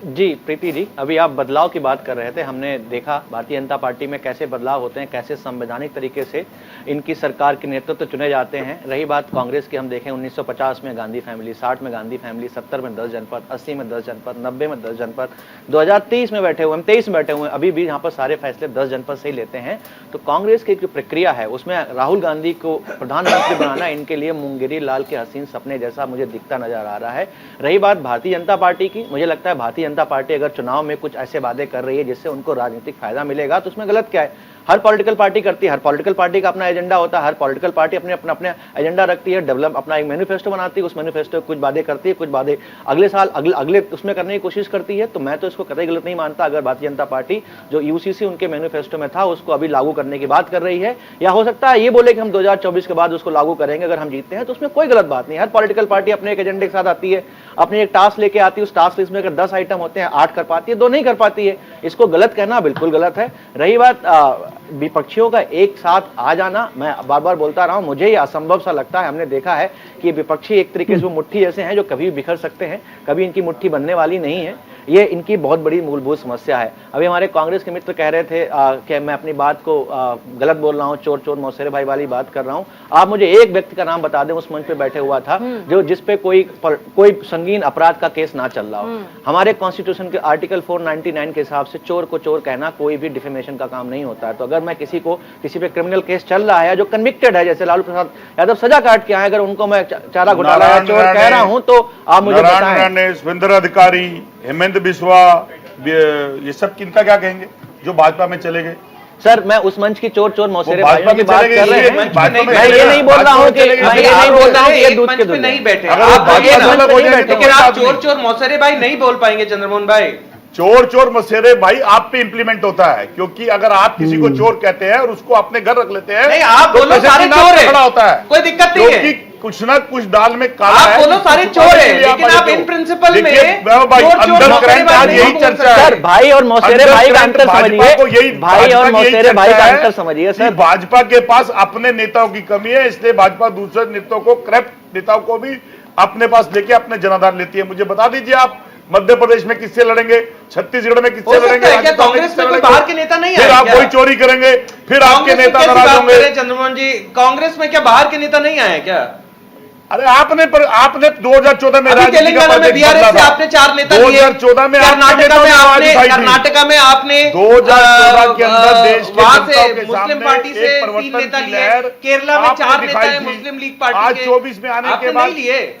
जी प्रीति जी, अभी आप बदलाव की बात कर रहे थे। हमने देखा भारतीय जनता पार्टी में कैसे बदलाव होते हैं, कैसे संवैधानिक तरीके से इनकी सरकार के नेतृत्व चुने जाते हैं। रही बात कांग्रेस की, हम देखें 1950 में गांधी फैमिली, 60 में गांधी फैमिली, 70 में 10 जनपद, 80 में 10 जनपद, 90 में 10 जनपद, 2023 में बैठे हुए, हम 23 में बैठे हुए हैं, अभी भी यहाँ पर सारे फैसले 10 जनपद से ही लेते हैं। तो कांग्रेस की जो प्रक्रिया है उसमें राहुल गांधी को प्रधानमंत्री बनाना इनके लिए मुंगेरी लाल के हसीन सपने जैसा मुझे दिखता नजर आ रहा है। रही बात भारतीय जनता पार्टी की, मुझे लगता है भारतीय जनता पार्टी अगर चुनाव में कुछ ऐसे वादे कर रही है जिससे उनको राजनीतिक फायदा मिलेगा तो उसमें गलत क्या है। हर पॉलिटिकल पार्टी करती है, हर पॉलिटिकल पार्टी का अपना एजेंडा होता है, हर पॉलिटिकल पार्टी अपने एजेंडा रखती है, डेवलप अपना एक मैनिफेस्टो बनाती है, उस मैनिफेस्टो कुछ वादे करती है, कुछ वादे अगले साल अगले उसमें करने की कोशिश करती है। तो मैं तो इसको कतई गलत नहीं मानता अगर भारतीय जनता पार्टी जो यूसीसी उनके मैनिफेस्टो में था उसको अभी लागू करने की बात कर रही है, या हो सकता है ये बोले कि हम 2024 के बाद उसको लागू करेंगे अगर हम जीतते हैं, तो उसमें कोई गलत बात नहीं। हर पॉलिटिकल पार्टी अपने एक एजेंडे के साथ आती है, अपने एक टास्क लेके आती है, उस टास्क लिस्ट में अगर 10 आइटम होते हैं 8 कर पाती है, 2 नहीं कर पाती है। इसको गलत कहना बिल्कुल गलत है। रही बात विपक्षियों का एक साथ आ जाना, मैं बार बार बोलता रहा हूं, मुझे ये असंभव सा लगता है। हमने देखा है कि विपक्षी एक तरीके से वो मुट्ठी जैसे हैं जो कभी बिखर सकते हैं, कभी इनकी मुट्ठी बनने वाली नहीं है। ये इनकी बहुत बड़ी मूलभूत समस्या है। अभी हमारे कांग्रेस के मित्र कह रहे थे कि मैं अपनी बात को गलत बोल रहा हूं, चोर चोर मौसेरे भाई वाली बात कर रहा हूं। आप मुझे एक व्यक्ति का नाम बता दें उस मंच पे बैठे हुआ था जो जिसपे कोई संगीन अपराध का केस ना चल रहा हो। हमारे कॉन्स्टिट्यूशन के आर्टिकल 499 के हिसाब से चोर को चोर कहना कोई भी डिफेमेशन का काम नहीं होता है। तो अगर मैं किसी पे क्रिमिनल केस चल रहा है जो कन्विक्टेड है, जैसे लालू प्रसाद यादव सजा काट के आए, अगर उनको मैं चारा घोटाला या चोर कह रहा हूं तो आप मुझे बताएं। सुरेंद्र अधिकारी, हेमंत बिस्वा, ये सब किनका क्या कहेंगे जो भाजपा में चले गए? सर मैं उस मंच की चोर चोर मौसेरे भाइयों की बात कर रहे हैं। मैं ये नहीं बोल रहा हूँ कि ये दूध के दूध नहीं बैठे, लेकिन आप चोर चोर मौसेरे भाई नहीं बोल पाएंगे चंद्रमोहन भाई। चोर चोर मसेरे भाई आप पे इंप्लीमेंट होता है, क्योंकि अगर आप किसी को चोर कहते हैं और उसको अपने घर रख लेते हैं, नहीं आप बोलो सारे चोर है, खड़ा होता है, कोई दिक्कत नहीं है। कुछ ना कुछ दाल में काला है। आप बोलो सारे चोर है, लेकिन आप इन प्रिंसिपल में यही चर्चा है। सर भाई और मौसेरे भाई का अंतर समझिए, भाई और मौसेरे भाई का अंतर समझिए सर। भाजपा के पास अपने नेताओं की कमी है, इसलिए भाजपा दूसरे नेताओं को, करप्ट नेताओं को भी अपने पास लेके अपने जनाधार लेती है। मुझे बता दीजिए आप मध्य प्रदेश में किससे लड़ेंगे, छत्तीसगढ़ में किससे लड़ेंगे? कांग्रेस में कोई बाहर के नेता नहीं है, फिर आप वही चोरी करेंगे, फिर आपके नेता नाराज होंगे। चंद्रमोहन जी, कांग्रेस में क्या बाहर के नेता नहीं आए क्या? अरे आपने 2014 में तेलंगाना में बीआरएस से आपने 4 नेता लिए, 2014 में कर्नाटका में आपने 2014 के अंदर देश के वहां से मुस्लिम पार्टी से 3 नेता लिए, केरला में 4 नेता है मुस्लिम लीग पार्टी के। आज 24 में आने के बाद लिए,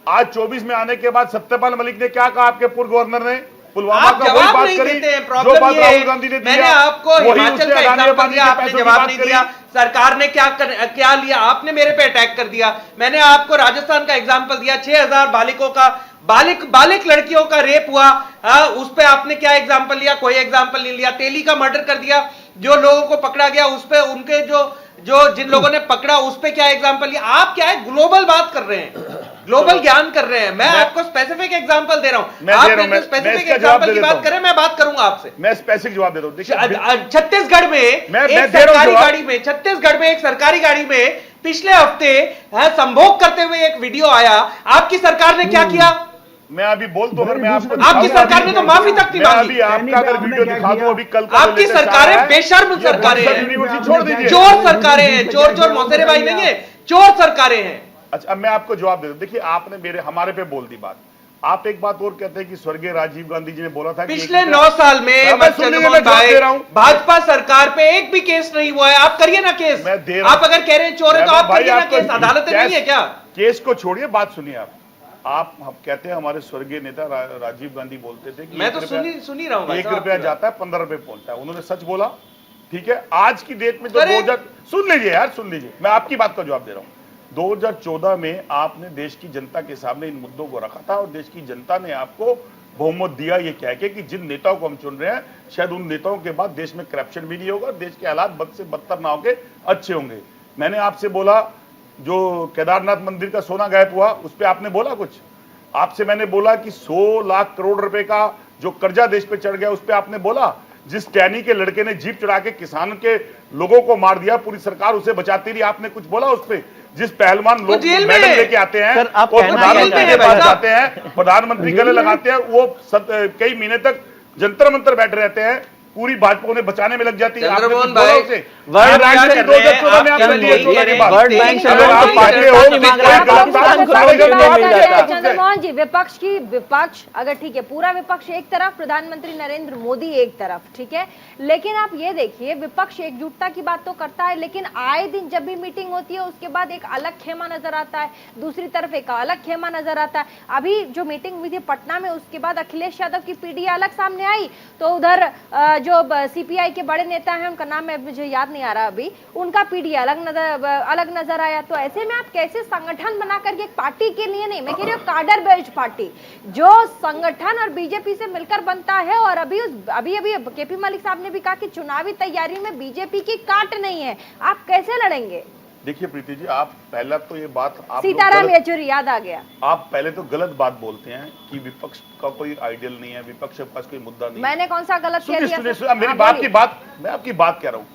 आज 24 में आने के बाद सत्यपाल मलिक ने क्या कहा? आपके पूर्व गवर्नर ने पुलवामा का वही बात करी जो बात राहुल गांधी ने दिया। मैंने आपको हिमाचल का एग्जांपल दिया, आपने जवाब नहीं दिया। सरकार ने क्या लिया, आपने मेरे पे अटैक कर दिया। मैंने आपको राजस्थान का एग्जांपल दिया, 6000 बालिकों का बालिक लड़कियों का रेप हुआ, उस पे आपने क्या एग्जांपल लिया? कोई एग्जांपल नहीं लिया। तेली का मर्डर कर दिया, जो लोगों को पकड़ा गया उस पे उनके जो जिन लोगों ने पकड़ा उस पे क्या एग्जांपल लिया? आप क्या है ग्लोबल बात कर रहे हैं, ग्लोबल ज्ञान कर रहे हैं। मैं आपको स्पेसिफिक एग्जांपल दे रहा हूं, आप स्पेसिफिक एग्जांपल की बात करें, मैं बात करूंगा आपसे। मैं स्पेसिफिक जवाब दे रहा हूं। छत्तीसगढ़ में एक सरकारी गाड़ी में, छत्तीसगढ़ में एक सरकारी गाड़ी में पिछले हफ्ते संभोग करते हुए एक वीडियो आया। आपकी सरकार ने क्या किया? मैं अभी बोल तो अगर मैं आपको, आपकी सरकार ने तो माफी तक नहीं मांगी। आपका अगर वीडियो दिखा दूं अभी कल का, आपकी सरकारें बेशर्म सरकारें हैं, छोड़ दीजिए, चोर सरकारें हैं, चोर चोर मौसेरे भाई नहीं है, चोर सरकारें हैं। अच्छा अब मैं आपको जवाब दे दूं। देखिए आपने हमारे पे बोल दी बात। आप एक बात और कहते हैं कि स्वर्गीय राजीव गांधी जी ने बोला था पिछले 9 साल में भाजपा सरकार पे एक भी केस नहीं हुआ है। आप करिए ना केस। आप अगर कह रहे हैं चोर है तो आप करिए ना केस। अदालतें नहीं है क्या? केस को छोड़िए, बात सुनिए आप हम कहते हैं हमारे स्वर्गीय नेता राजीव गांधी बोलते थे कि मैं तो सुन ही रहा हूं, 1 रुपया जाता है 15 रुपए पहुंचता है। उन्होंने सच बोला, ठीक है। आज की डेट में तो सुन लीजिए यार, सुन लीजिए, मैं आपकी बात का जवाब दे रहा हूं। 2014 में आपने देश की जनता के सामने इन मुद्दों को रखा था और देश की जनता ने आपको बहुमत दिया ये कह के कि जिन नेताओं को हम चुन रहे हैं शायद उन नेताओं के बाद देश में करप्शन भी नहीं होगा, देश के हालात बद से बदतर ना होके अच्छे होंगे। मैंने आपसे बोला जो केदारनाथ मंदिर का सोना गायब हुआ उस पर आपने बोला कुछ? आपसे मैंने बोला कि 100 लाख करोड़ रुपए का जो कर्जा देश पे चढ़ गया उस पर आपने बोला? जिस टैनी के लड़के ने जीप चढ़ा के किसान के लोगों को मार दिया, पूरी सरकार उसे बचाती रही, आपने कुछ बोला उस पर? जिस पहलवान लोग मेडल लेके आते हैं सर, आप वो कहना प्रधानमंत्री क्या के पास जाते हैं, प्रधानमंत्री गले लगाते हैं, वो कई महीने तक जंतर मंतर बैठे रहते हैं, पूरी भाजपा उन्हें बचाने में लग जाती है। आपने कुछ बोला उसे? वर्ल्ड बैंक से 2014 में आपने दिए 14 के बाद। वर्ल्ड बैंक से अगर आप पार्टी हो कि चंद्रमोहन जी, विपक्ष अगर ठीक है, पूरा विपक्ष एक तरफ, प्रधानमंत्री नरेंद्र मोदी एक तरफ, ठीक है, लेकिन आप ये देखिए विपक्ष एकजुटता की बात तो करता है, लेकिन आए दिन जब भी मीटिंग होती है उसके बाद एक अलग खेमा नजर आता है, दूसरी तरफ एक अलग खेमा नजर आता है। अभी जो मीटिंग हुई थी पटना में, उसके बाद अखिलेश यादव की पीडी अलग सामने आई, तो उधर जो सीपीआई के बड़े नेता हैं, उनका नाम मुझे याद नहीं आ रहा अभी, उनका पीडी अलग नजर आया। तो ऐसे में आप कैसे संगठन बना करके, एक पार्टी के लिए नहीं, मैं कह रही हूँ काडर बेस्ड पार्टी, जो संगठन और बीजेपी से मिलकर बनता है, और अभी केपी मलिक साहब ने भी कहा कि चुनावी तैयारी में बीजेपी की काट नहीं है, आप कैसे लड़ेंगे? देखिए प्रीति जी, आप पहला तो ये बात आप सीताराम येचुरी याद आ गया। आप पहले तो गलत बात बोलते हैं कि विपक्ष का कोई आइडियल नहीं है, विपक्ष के पास कोई मुद्दा नहीं। मैंने कौन सा गलत कह दिया? मेरी मैं आपकी बात कह रहा हूँ।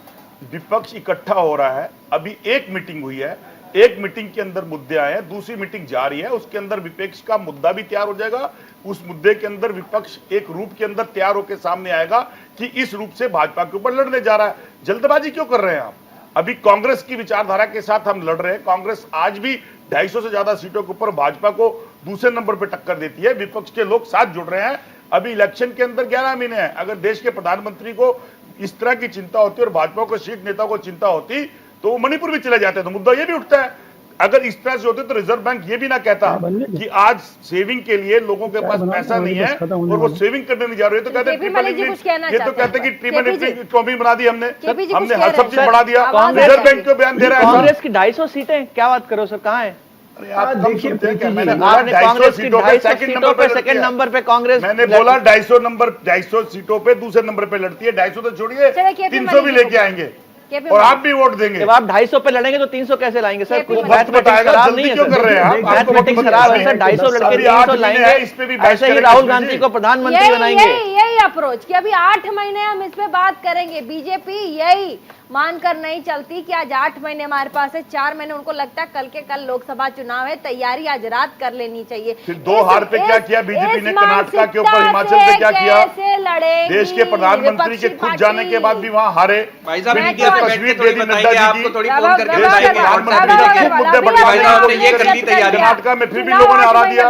विपक्ष इकट्ठा हो रहा है, अभी एक मीटिंग हुई है, एक मीटिंग के अंदर मुद्दे आए हैं, दूसरी मीटिंग जारी है, उसके अंदर विपक्ष का मुद्दा भी तैयार हो जाएगा, उस मुद्दे के अंदर विपक्ष एक रूप के अंदर तैयार होकर सामने आएगा कि इस रूप से भाजपा के ऊपर लड़ने जा रहा है। जल्दबाजी क्यों कर रहे हैं आप? अभी कांग्रेस की विचारधारा के साथ हम लड़ रहे हैं। कांग्रेस आज भी 250 से ज्यादा सीटों के ऊपर भाजपा को दूसरे नंबर पर टक्कर देती है, विपक्ष के लोग साथ जुड़ रहे हैं। अभी इलेक्शन के अंदर 11 महीने हैं, अगर देश के प्रधानमंत्री को इस तरह की चिंता होती और भाजपा को शीर्ष नेता को चिंता होती तो वो मणिपुर भी चले जाते, तो मुद्दा ये भी उठता है। अगर इस तरह से होते तो रिजर्व बैंक ये भी ना कहता कि आज सेविंग के लिए लोगों के पास पैसा नहीं है और वो सेविंग करने नहीं जा रहे, तो कहते हैं कि ट्रिपल इकोनॉमी बना दी हमने हर सब चीज बढ़ा दिया। रिजर्व बैंक को बयान दे रहा है कांग्रेस की 250 सीटें, क्या बात करो सर, कहाँ है? देखिए, मैंने कांग्रेस की 250 सीटों पे सेकंड नंबर पे कांग्रेस, मैंने बोला 250 सीटों पे दूसरे नंबर पे लड़ती है। 250 तो छोड़िए, 300 भी लेके आएंगे और आप भी वोट देंगे। जब आप 250 पे लड़ेंगे तो 300 कैसे लाएंगे सर? कुछ बताएगा, जल्दी क्यों कर रहे हैं आप? मैथमेटिक्स खराब है सर, 250 लड़के 300 लाएंगे। इस पे भी ऐसे ही राहुल गांधी को प्रधानमंत्री बनाएंगे। यही अप्रोच कि अभी 8 महीने हम इस पे बात करेंगे, बीजेपी यही मानकर नहीं चलती कि आज 8 महीने हमारे पास है, 4 महीने उनको लगता है कल के कल लोकसभा चुनाव है, तैयारी आज रात कर लेनी चाहिए। फिर 2 हार पे क्या किया बीजेपी ने? कर्नाटक के ऊपर, हिमाचल पे क्या किया? देश के प्रधानमंत्री के खुद जाने के बाद भी वहाँ हारे। तस्वीर दे दी नड्डा जी की, कर्नाटक में फिर भी लोगों ने हरा दिया।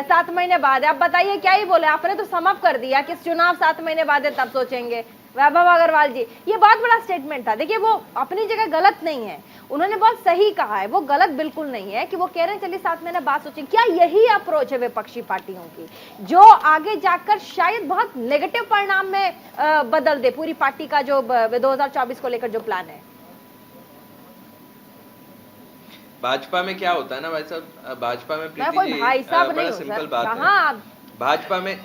7 महीने बाद है, आप बताइए क्या ही बोले? आपने तो समअप कर दिया कि चुनाव 7 महीने बाद है तब सोचेंगे। वैभव अग्रवाल जी, ये बहुत बड़ा स्टेटमेंट था। देखिए, वो अपनी जगह गलत नहीं है, उन्होंने बहुत सही कहा है, वो गलत बिल्कुल नहीं है कि वो कह रहे हैं चलिए 7 महीने बाद सोचें। क्या यही अप्रोच है विपक्षी पार्टियों की, जो आगे जाकर शायद बहुत नेगेटिव परिणाम में बदल दे पूरी पार्टी का जो 2024 को लेकर जो प्लान है? भाजपा में क्या होता है ना भाई साहब, भाजपा में मैं कोई भाई साहब नहीं हूं, सिंपल बात है। कहाँ भाजपा में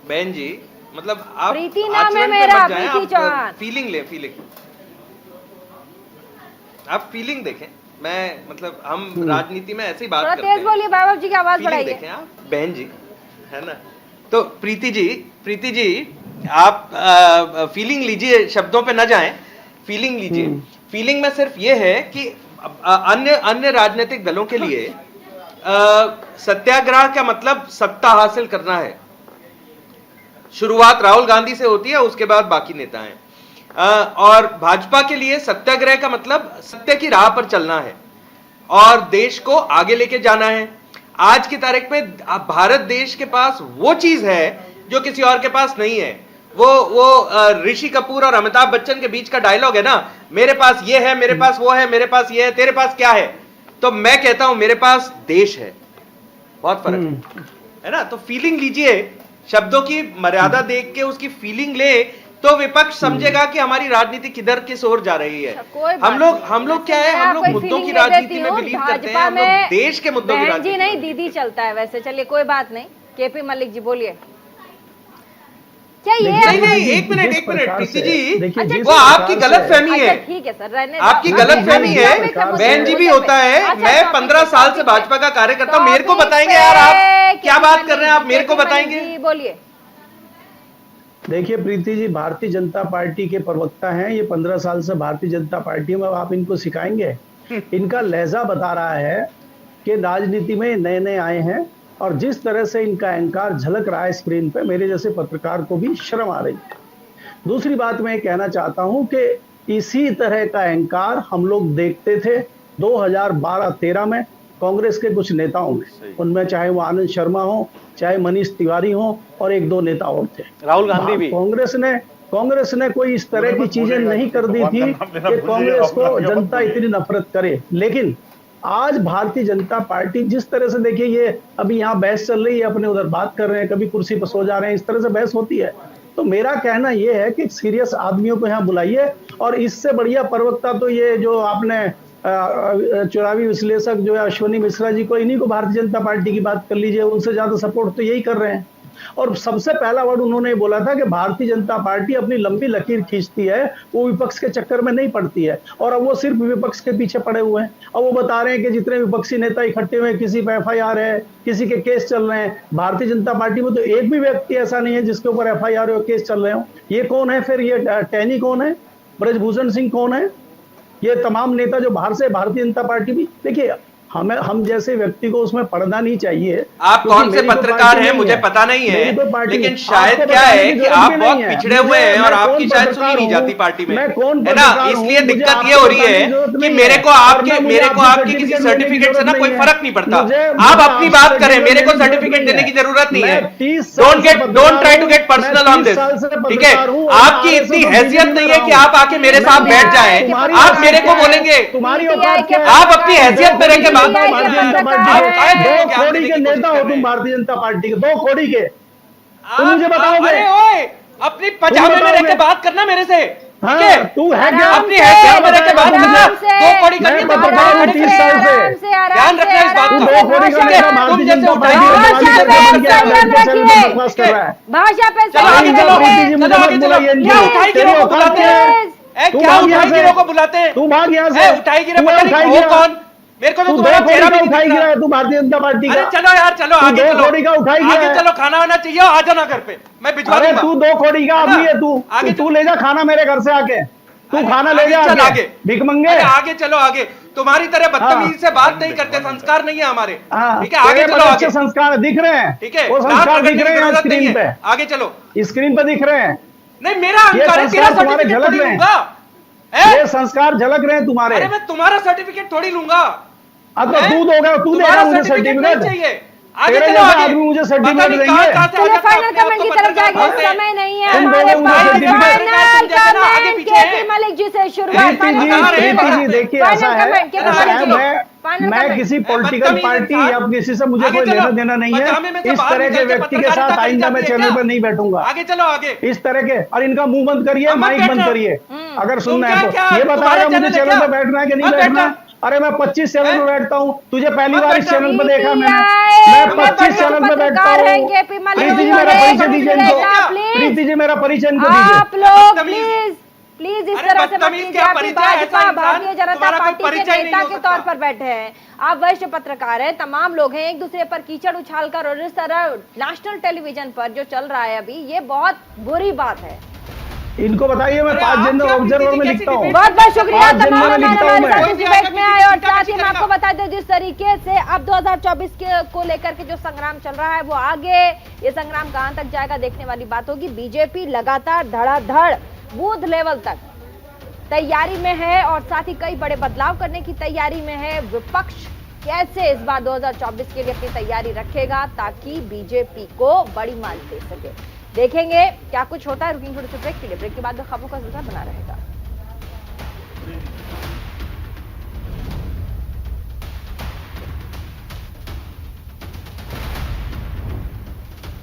बहन जी, मतलब आप प्रीति नाम है मेरा, प्रीति चौहान। फीलिंग ले, आप फीलिंग देखें। मैं मतलब हम राजनीति में ऐसे ही बात करते हैं। तेज बोलिए, वैभव जी की आवाज बढ़ाइए। देखें आप बहन जी, है ना? तो प्रीति जी आप फीलिंग लीजिए, शब्दों पे न जाएं, फीलिंग लीजिए। फीलिंग में सिर्फ ये है कि अन्य राजनीतिक दलों के लिए सत्याग्रह का मतलब सत्ता हासिल करना है। शुरुआत राहुल गांधी से होती है, उसके बाद बाकी नेता हैं। और भाजपा के लिए सत्याग्रह का मतलब सत्य की राह पर चलना है और देश को आगे लेके जाना है। आज की तारीख में भारत देश के पास वो चीज है जो किसी और के पास नहीं है। वो ऋषि कपूर और अमिताभ बच्चन के बीच का डायलॉग है ना, मेरे पास ये है, मेरे पास वो है, मेरे पास ये है, तेरे पास क्या है? तो मैं कहता हूं मेरे पास देश है। बहुत फर्क है ना? तो फीलिंग लीजिए, शब्दों की मर्यादा देख के उसकी फीलिंग ले, तो विपक्ष समझेगा कि हमारी राजनीति किधर किस ओर जा रही है। हम लोग क्या है, हम लोग मुद्दों की राजनीति में बिलीव करते हैं, हम लोग देश के मुद्दों की राजनीति नहीं, दीदी चलता है वैसे। चलिए कोई बात नहीं, केपी मलिक जी बोलिए, क्या ये नहीं नहीं, एक मिनट प्रीति जी, वो आपकी गलत फहमी है। ठीक है सर, रहने आपकी गलत फहमी है। बहन जी भी होता है। मैं 15 साल से भाजपा का कार्यकर्ता हूं। मेरे को बताएंगे यार, आप क्या बात कर रहे हैं? आप मेरे को बताएंगे? बोलिए। देखिए प्रीति जी, भारतीय जनता पार्टी के प्रवक्ता हैं, ये 15 साल से भारतीय जनता पार्टी में, आप इनको सिखाएंगे? इनका लहजा बता रहा है कि राजनीति में नए नए आए हैं, और जिस तरह से इनका अहंकार झलक रहा है स्क्रीन पे, मेरे जैसे पत्रकार को भी शर्म आ रही है। दूसरी बात मैं कहना चाहता हूं कि इसी तरह का अहंकार हम लोग देखते थे 2012-13 में कांग्रेस के कुछ नेताओं में। उनमें चाहे वो आनंद शर्मा हो, चाहे मनीष तिवारी हो, और एक दो नेता और थे। राहुल गांधी भी। कांग्रेस ने कोई इस तरह की चीजें नहीं कर दी थी कि कांग्रेस को जनता इतनी नफरत करे। लेकिन आज भारतीय जनता पार्टी जिस तरह से, देखिए ये अभी यहाँ बहस चल रही है, अपने उधर बात कर रहे हैं, कभी कुर्सी पर सो जा रहे हैं, इस तरह से बहस होती है। तो मेरा कहना यह है कि सीरियस आदमियों को यहाँ बुलाइए, और इससे बढ़िया प्रवक्ता तो ये जो आपने चुनावी विश्लेषक जो है अश्विनी मिश्रा जी को, इन्हीं को भारतीय जनता पार्टी की बात कर लीजिए, उनसे ज्यादा सपोर्ट तो यही कर रहे हैं। और सबसे पहला वर्ड उन्होंने बोला था कि भारतीय जनता पार्टी अपनी लंबी लकीर खींचती है, वो विपक्ष के चक्कर में नहीं पड़ती है, और अब वो सिर्फ विपक्ष के पीछे पड़े हुए हैं। अब वो बता रहे हैं कि जितने विपक्षी नेता इकट्ठे हुए, किसी पे FIR है, किसी के केस चल रहे हैं। भारतीय जनता पार्टी में तो एक भी व्यक्ति ऐसा नहीं है जिसके ऊपर FIR और केस चल रहे हो। ये कौन है फिर? ये टैनी कौन है? ब्रजभूषण सिंह कौन है? ये तमाम नेता जो बाहर से, भारतीय जनता पार्टी भी, देखिए हम जैसे व्यक्ति को उसमें पढ़ना नहीं चाहिए। आप कौन से पत्रकार हैं मुझे पता नहीं है, लेकिन शायद क्या है कि आप बहुत पिछड़े हुए हैं और आपकी शायद सुनी नहीं जाती पार्टी में, है ना? इसलिए दिक्कत ये हो रही है कि मेरे को आपके किसी सर्टिफिकेट से ना कोई फर्क नहीं पड़ता। आप अपनी बात करें, मेरे को सर्टिफिकेट देने की जरूरत नहीं है। Don't try to get personal on this, ठीक है? आपकी इतनी हैसियत नहीं है कि आप आके मेरे साथ बैठ जाए, आप मेरे को बोलेंगे। आप अपनी हैसियत में रह के भारतीय जनता पार्टी के 2 कौड़ी के नेता हो तुम, भारतीय जनता पार्टी के 2 कौड़ी के, तुम मुझे बताओगे? अरे ओए, अपनी पजामे में रह के बात करना मेरे से, ठीक है? तू है क्या? अपनी हैसियत में रह के बात करना। 2 कौड़ी का पत्रकार हूं 30 साल से, ध्यान रखना इस बात तू का। 2 कौड़ी का नेता भारतीय जनता पार्टी भाषा पे चलो आगे चलो, क्या उठाई गिरोह को बुलाते हैं? क्या उठाई गिरोह को बुलाते हैं? तू भाग यहाँ से। उठाई गिरोह पता नहीं वो कौन? मेरे को तो तुम्हारा चेहरा भी उठाई गिरा है तू भारतीय जनता पार्टी का। अरे चलो यार, चलो आगे चलो, आगे चलो, खाना वाना चाहिए, आ जाना घर पे, मैं भिजवा दूंगा। तू 2 कौड़ी का आदमी है, तू ले जा खाना मेरे घर से आके, तू खाना ले जा आगे, भीख मंगे। आगे चलो, आगे। तुम्हारी तरह बदतमीजी से बात नहीं करते, संस्कार नहीं है हमारे, ठीक है? आगे चलो, आगे। संस्कार दिख रहे हैं, ठीक है? वो संस्कार दिख रहे हैं स्क्रीन पे, आगे चलो, स्क्रीन पे दिख रहे हैं। नहीं, मेरा अहंकार है, तेरा सर्टिफिकेट थोड़ी लूंगा। ये संस्कार झलक रहे हैं तुम्हारे। अरे मैं तुम्हारा सर्टिफिकेट थोड़ी लूंगा। अब तो तू दोगा, तू देगा मुझे सर्टिफिकेट चाहिए। आगे चलो, आदमी मुझे सर्टिफिकेट देंगे। चलिए फाइनल कमेंट की तरफ जाएंगे, समय नहीं है हमारे पास। Final comment KP Malik ji से शुरुआत। प्रीति जी देखिए, ऐसा है, मैं किसी पॉलिटिकल पार्टी या किसी से मुझे कोई लेना देना नहीं है। इस तरह के व्यक्ति के साथ आइंदा मैं चैनल पर नहीं बैठूंगा। आगे चलो, आगे। इस तरह के, और इनका मुंह बंद करिए, माइक बंद करिए अगर सुनना है तो। ये बताया मुझे चैनल पर बैठना है कि नहीं बैठना? अरे मैं 25 चैनल में बैठता हूँ, तुझे पहली बार इस चैनल पर देखा मैं 25 चैनल में बैठता हूँ। प्रीति जी मेरा परिचय दीजिए इनको, प्रीति जी मेरा परिचय इनको दीजिए। आप लोग प्लीज इस तरह से मत कीजिए। आप भाजपा भारतीय जनता पार्टी के नेता के तौर पर बैठे हैं, आप वरिष्ठ पत्रकार हैं, तमाम लोग हैं, एक दूसरे पर कीचड़ उछालकर और इस तरह नेशनल टेलीविजन पर जो चल रहा है अभी, ये बहुत बुरी बात है। इनको बताइए, मैं 5 जनरल ऑब्जर्वर में लिखता हूँ। बहुत बहुत शुक्रिया तमाम हमारे साथ इस डिबेट में आए, और साथ ही मैं आपको बता दें जिस तरीके से अब 2024 को लेकर के जो संग्राम चल रहा है वो आगे ये संग्राम कहां तक जाएगा देखने वाली बात होगी। बीजेपी लगातार धड़ाधड़ बूथ लेवल तक तैयारी में है और साथ ही कई बड़े बदलाव करने की तैयारी में है। विपक्ष कैसे इस बार 2024 के लिए अपनी तैयारी रखेगा ताकि बीजेपी को बड़ी मात दे सके, देखेंगे क्या कुछ होता है। रुकिंग थोड़ी सी ब्रेक के लिए, ब्रेक के बाद खबरों का सिलसिला बना रहेगा।